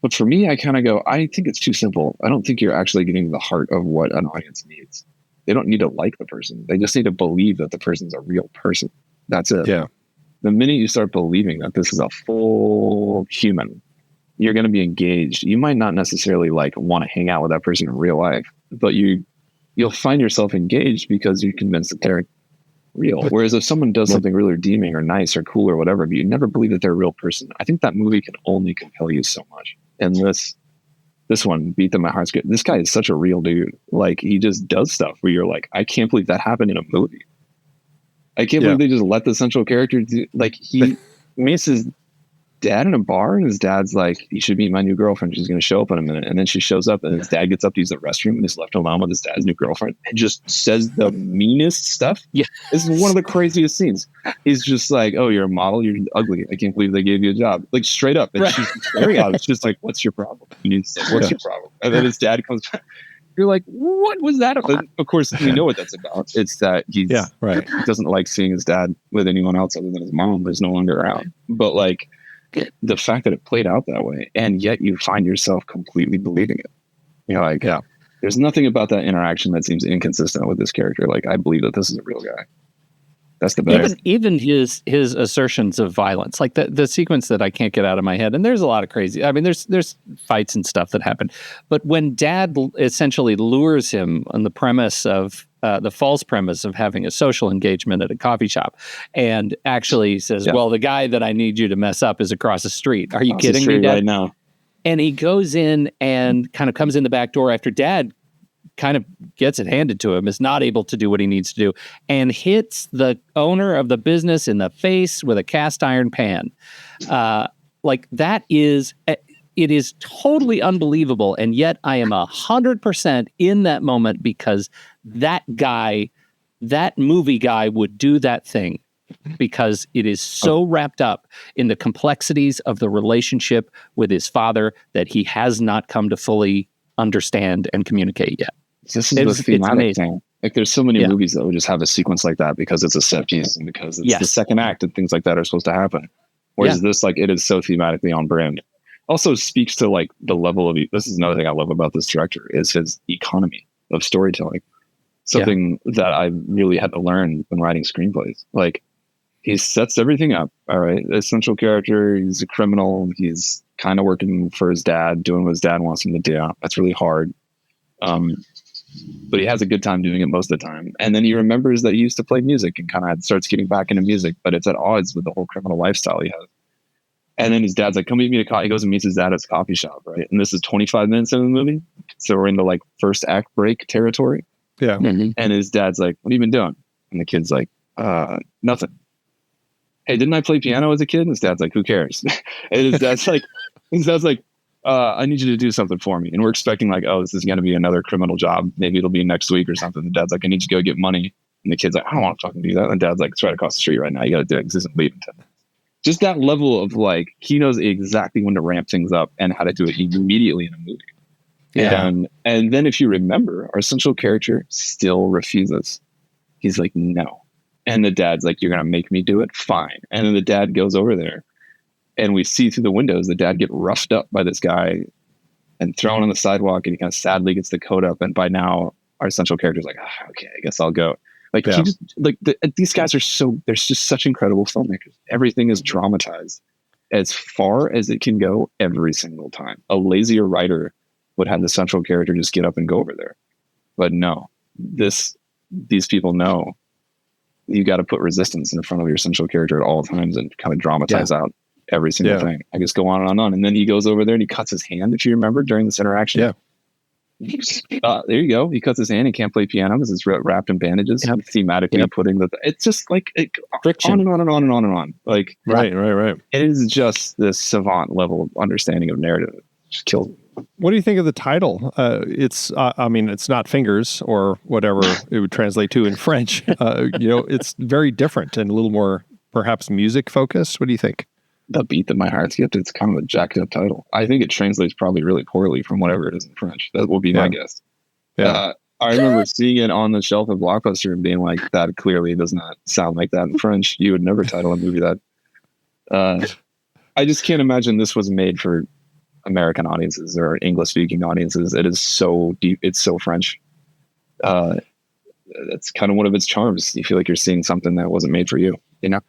But for me, I kind of go, I think it's too simple. I don't think you're actually getting to the heart of what an audience needs. They don't need to like the person. They just need to believe that the person's a real person. That's it. Yeah. The minute you start believing that this is a full human, you're going to be engaged. You might not necessarily want to hang out with that person in real life, but you'll find yourself engaged because you're convinced that they're real. Whereas if someone does something really redeeming or nice or cool or whatever, but you never believe that they're a real person, I think that movie can only compel you so much. And this one, Beat Them, My Heart's Good. This guy is such a real dude. Like, he just does stuff where you're like, I can't believe that happened in a movie. I can't believe they just let the central character do, like, he meets his dad in a bar, and his dad's like, you should meet my new girlfriend. She's going to show up in a minute. And then she shows up, and his dad gets up to use the restroom, and he's left alone with his dad's new girlfriend and just says the meanest stuff. Yeah. This is one of the craziest scenes. He's just like, oh, you're a model. You're ugly. I can't believe they gave you a job. Like, straight up. And she's staring at him. It's just like, what's your problem? You need to say, what's your problem? And then his dad comes back. You're like, what was that about? Of course, we know what that's about. It's that he doesn't like seeing his dad with anyone else other than his mom, who's no longer around. But like the fact that it played out that way, and yet you find yourself completely believing it. You're like, there's nothing about that interaction that seems inconsistent with this character. Like, I believe that this is a real guy. That's the best. Even his assertions of violence, like the sequence that I can't get out of my head, and there's a lot of crazy. I mean, there's fights and stuff that happen, but when Dad essentially lures him on the premise of the false premise of having a social engagement at a coffee shop, and actually says, "Well, the guy that I need you to mess up is across the street." Are you kidding me, Dad? Right now. And he goes in and kind of comes in the back door after Dad kind of gets it handed to him, is not able to do what he needs to do, and hits the owner of the business in the face with a cast iron pan. Like that is, it is totally unbelievable. And yet I am 100% in that moment because that guy, that movie guy would do that thing because it is so wrapped up in the complexities of the relationship with his father that he has not come to fully understand and communicate yet. This is the thematic thing. Like there's so many movies that would just have a sequence like that because it's a set piece and because it's the second act and things like that are supposed to happen. Whereas this, like, it is so thematically on brand. Also speaks to like the level of, this is another thing I love about this director, is his economy of storytelling. Something that I really had to learn when writing screenplays. Like, he sets everything up. All right. The central character, he's a criminal. He's kind of working for his dad, doing what his dad wants him to do. That's really hard. But he has a good time doing it most of the time. And then he remembers that he used to play music and kind of starts getting back into music, but it's at odds with the whole criminal lifestyle he has. And then his dad's like, come meet me he goes and meets his dad at his coffee shop, right? And this is 25 minutes into the movie. So we're into like first act break territory. Yeah. Mm-hmm. And his dad's like, what have you been doing? And the kid's like, nothing. Hey, didn't I play piano as a kid? And his dad's like, who cares? And his dad's like, I need you to do something for me. And we're expecting like, oh, this is going to be another criminal job. Maybe it'll be next week or something. The dad's like, I need you to go get money. And the kid's like, I don't want to fucking do that. And the dad's like, it's right across the street right now. You got to do it because this isn't leaving 10 minutes. Just that level of like, he knows exactly when to ramp things up and how to do it immediately in a movie. Yeah. And then if you remember, our central character still refuses. He's like, no. And the dad's like, you're going to make me do it? Fine. And then the dad goes over there. And we see through the windows the dad get roughed up by this guy and thrown on the sidewalk, and he kind of sadly gets the coat up. And by now, our central character is like, okay, I guess I'll go. Like, he just, like these guys are they're just such incredible filmmakers. Everything is dramatized as far as it can go every single time. A lazier writer would have the central character just get up and go over there. But no, these people know you got to put resistance in front of your central character at all times and kind of dramatize out every single thing. I just go on and on and on. And then he goes over there and he cuts his hand, if you remember, during this interaction. Yeah. There you go. He cuts his hand. He can't play piano because it's wrapped in bandages. Thematically putting it's just like friction, on and on and on and on and on. Like right. It is just this savant level of understanding of narrative. It just kills me. What do you think of the title? It's I mean, it's not fingers or whatever it would translate to in French. It's very different and a little more perhaps music focused. What do you think? The beat that my heart skipped, it's kind of a jacked up title. I think it translates probably really poorly from whatever it is in French. That will be my guess. Yeah. I remember seeing it on the shelf of Blockbuster and being like, that clearly does not sound like that in French. You would never title a movie that. I just can't imagine this was made for American audiences or English speaking audiences. It is so deep. It's so French. That's kind of one of its charms. You feel like you're seeing something that wasn't made for you, you know?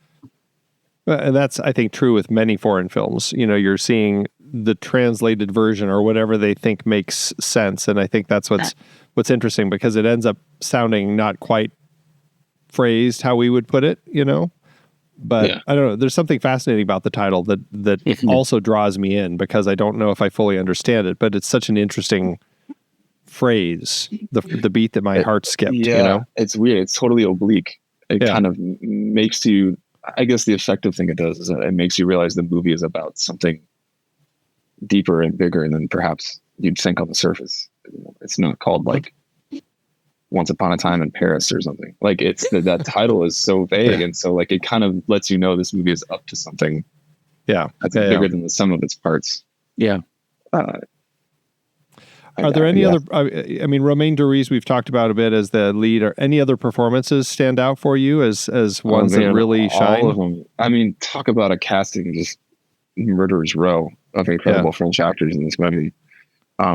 And that's, I think, true with many foreign films. You're seeing the translated version or whatever they think makes sense. And I think that's what's interesting, because it ends up sounding not quite phrased how we would put it, But I don't know. There's something fascinating about the title that also draws me in, because I don't know if I fully understand it, but it's such an interesting phrase, the beat that my heart skipped. It's weird. It's totally oblique. It kind of makes you, I guess the effective thing it does is that it makes you realize the movie is about something deeper and bigger than perhaps you'd think on the surface. It's not called like Once Upon a Time in Paris or something. Like it's that title is so vague. And so like, it kind of lets you know this movie is up to something. That's bigger than the sum of its parts. Yeah. Are there any other? I mean, Romain Duris we've talked about a bit as the lead. Or any other performances stand out for you as ones that really shine? All of them. I mean, talk about a casting just murderer's row of incredible French actors in this movie. I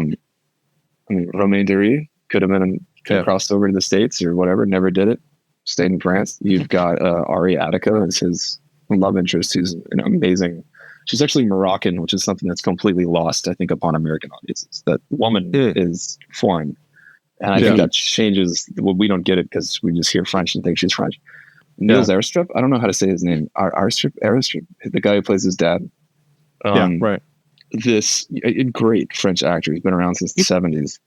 mean, Romain Duris could have crossed over to the States or whatever. Never did it. Stayed in France. You've got Ari Attica as his love interest. Who's an amazing. She's actually Moroccan, which is something that's completely lost, I think, upon American audiences. That woman is foreign. And I think that changes. Well, we don't get it because we just hear French and think she's French. Niels Airstrip, I don't know how to say his name. Airstrip, the guy who plays his dad. Right. This great French actor. He's been around since the 70s.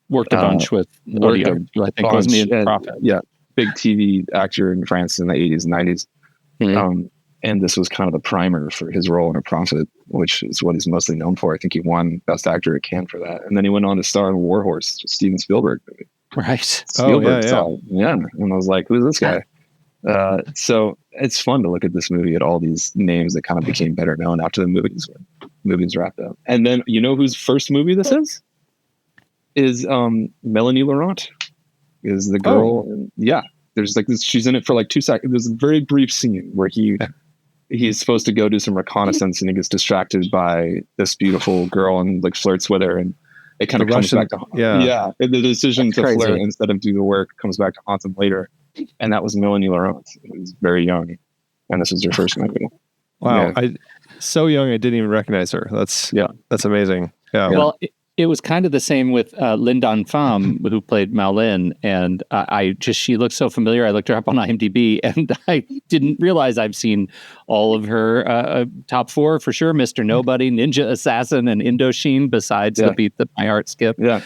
Worked a bunch with Audiard, who I think was me in Prophet. Yeah, big TV actor in France in the 80s and 90s. Mm-hmm. And this was kind of the primer for his role in A Prophet, which is what he's mostly known for. I think he won Best Actor at Cannes for that. And then he went on to star in War Horse, Steven Spielberg movie. Right. Spielberg And I was like, who's this guy? So it's fun to look at this movie at all these names that kind of became better known after the movies wrapped up. And then you know whose first movie this is Melanie Laurent is the girl. There's like this, she's in it for like 2 seconds. There's a very brief scene where he's supposed to go do some reconnaissance and he gets distracted by this beautiful girl and like flirts with her, and it kind of comes back to the decision to flirt instead of do the work comes back to haunt him later. And that was Melanie Laurent. She was very young, and this was her first movie. Wow, so young I didn't even recognize her. That's amazing. Yeah. Well, it was kind of the same with Lynn Pham, who played Maolin, and she looked so familiar. I looked her up on IMDb, and I didn't realize I've seen all of her top 4 for sure: Mr. Nobody, Ninja Assassin, and Indochine. Besides the Beat My Heart Skip. Yeah.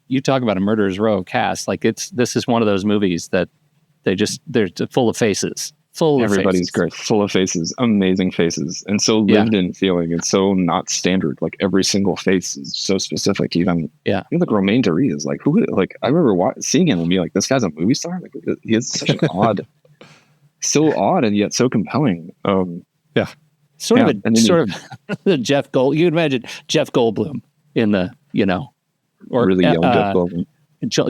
You talk about a murderer's row cast. Like this is one of those movies that they're full of faces. Everybody's great, full of faces, amazing faces, and so lived in feeling. It's so not standard. Like every single face is so specific. Even like Romain Duris is like who? Like I remember seeing him and be like, this guy's a movie star. Like he has such an so odd and yet so compelling. Sort of the Jeff Gold. You imagine Jeff Goldblum in the or really young Jeff Goldblum,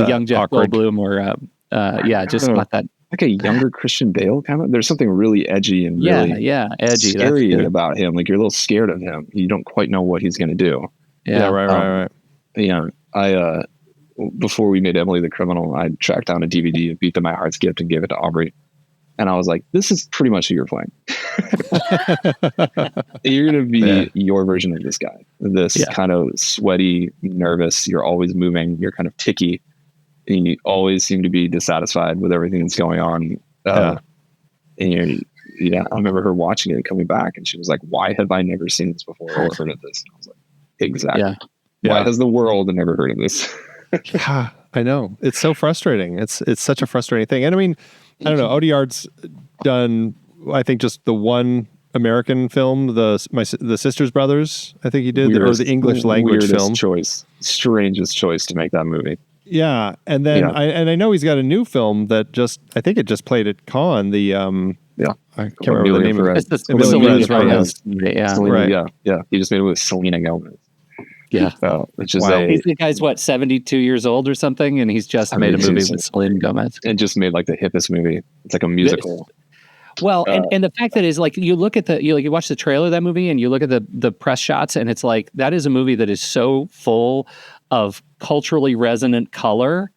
young Jeff Goldblum, or just not that. Like a younger Christian Bale kind of. There's something really edgy and really edgy, scary about him. Like you're a little scared of him. You don't quite know what he's going to do. Right. Yeah, I before we made Emily the Criminal, I tracked down a DVD of Beat My Heart's Gift and gave it to Aubrey, and I was like, "This is pretty much who you're playing. You're going to be your version of this guy. This kind of sweaty, nervous. You're always moving. You're kind of ticky." And you always seem to be dissatisfied with everything that's going on. And I remember her watching it and coming back, and she was like, "Why have I never seen this before or heard of this?" And I was like, "Exactly. Why has the world never heard of this?" I know, it's so frustrating. It's such a frustrating thing. And I mean, I don't know. Audiard's done, I think, just the one American film, the Sisters Brothers. I think he did, or the English language film. Strangest choice to make that movie. Yeah, and then I know he's got a new film that I think it just played at Cannes. I can't remember the name of it. It's Selena Gomez. Yeah. He just made it with Selena Gomez. Yeah, which is the guy's 72 years old or something, and he's just made a movie with Selena Gomez. And just made like the hippest movie. It's like a musical. Well, and the fact that is like you look at you watch the trailer of that movie and you look at the press shots, and it's like that is a movie that is so full of culturally resonant color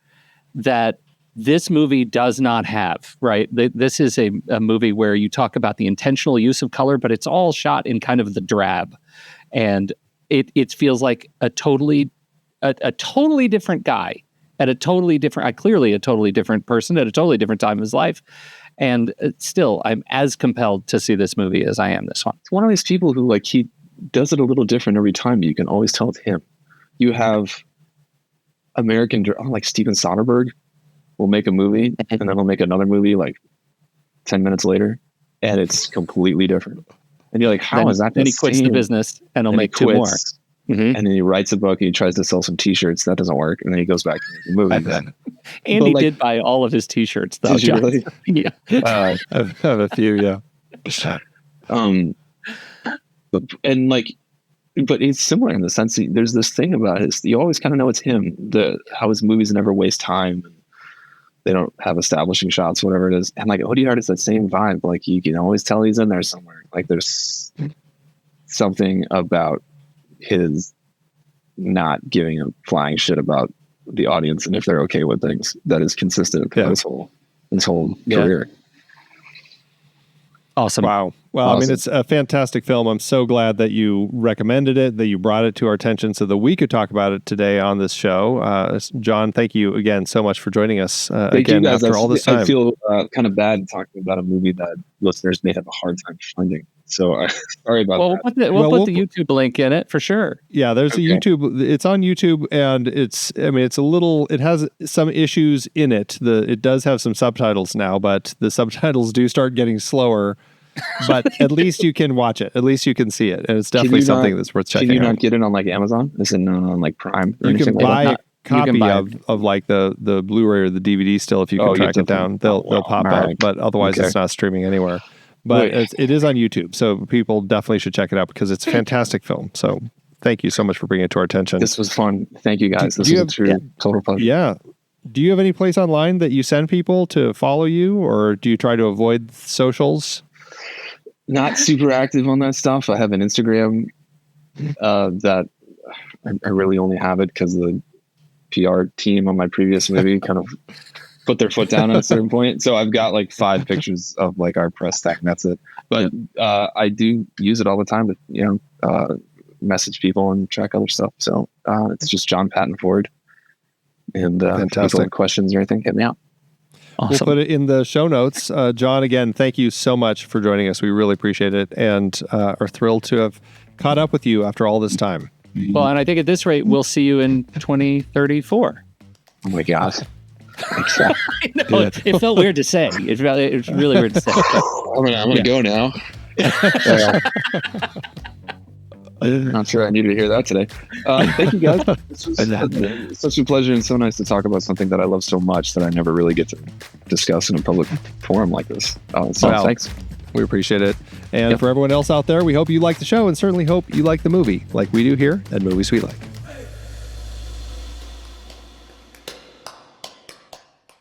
that this movie does not have, right? This is a movie where you talk about the intentional use of color, but it's all shot in kind of the drab. And it feels like a totally different guy at a totally different, clearly a totally different person at a totally different time of his life. And still, I'm as compelled to see this movie as I am this one. It's one of these people who he does it a little different every time, but you can always tell it's him. You have American, like Steven Soderbergh will make a movie and then he'll make another movie like 10 minutes later and it's completely different. And you're like, how is that? Then he quits the business and he'll make 2 more. Mm-hmm. And then he writes a book and he tries to sell some t-shirts. That doesn't work. And then he goes back to the movie. And he did buy all of his t-shirts though. Did you really? Yeah. I have a few, yeah. And like, but it's similar in the sense that there's this thing about you always kind of know it's him, how his movies never waste time. They don't have establishing shots, whatever it is. And like Audiard is that same vibe. Like you can always tell he's in there somewhere. Like there's something about his not giving a flying shit about the audience and if they're okay with things that is consistent throughout his whole career. Awesome. Wow. Well, awesome. I mean, it's a fantastic film. I'm so glad that you recommended it, that you brought it to our attention so that we could talk about it today on this show. John, thank you again so much for joining us again after all this time. I feel kind of bad talking about a movie that listeners may have a hard time finding. So sorry about that. We'll put the YouTube link in it for sure. Yeah, there's a YouTube. It's on YouTube, and it's a little. It has some issues in it. It does have some subtitles now, but the subtitles do start getting slower. But at least you can watch it. At least you can see it, and it's definitely something that's worth checking out. Can you not get it on like Amazon? Is it not on like Prime? You can buy a copy of like the Blu-ray or the DVD still if you can track it down. They'll pop up, but otherwise it's not streaming anywhere. But it is on YouTube, so people definitely should check it out because it's a fantastic film. So thank you so much for bringing it to our attention. This was fun. Thank you guys. This was a true total pleasure. Yeah. Do you have any place online that you send people to follow you, or do you try to avoid socials? Not super active on that stuff. I have an Instagram that I really only have it because the PR team on my previous movie kind of put their foot down at a certain point. So I've got like 5 pictures of like our press stack and that's it. But I do use it all the time to, message people and track other stuff. So it's just John Patton Ford. And if people have questions or anything, hit me out. Awesome. We'll put it in the show notes. John, again, thank you so much for joining us. We really appreciate it and are thrilled to have caught up with you after all this time. Well, and I think at this rate, we'll see you in 2034. Oh my God. It felt weird to say. It's really weird to say. I'm gonna go now. I'm not sure I needed to hear that today. Thank you guys. This was such a pleasure and so nice to talk about something that I love so much that I never really get to discuss in a public forum like this. Thanks. We appreciate it. And for everyone else out there, we hope you like the show and certainly hope you like the movie like we do here at Movies We Like.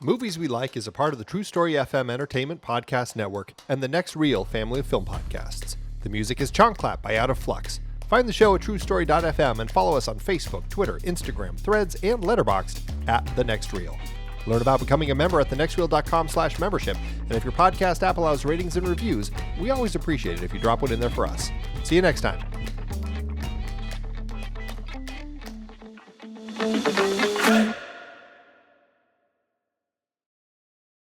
Movies We Like is a part of the True Story FM Entertainment Podcast Network and the Next Reel family of film podcasts. The music is Chonk Clap by Out of Flux. Find the show at truestory.fm and follow us on Facebook, Twitter, Instagram, Threads, and Letterboxd at The Next Reel. Learn about becoming a member at thenextreel.com/membership. And if your podcast app allows ratings and reviews, we always appreciate it if you drop one in there for us. See you next time.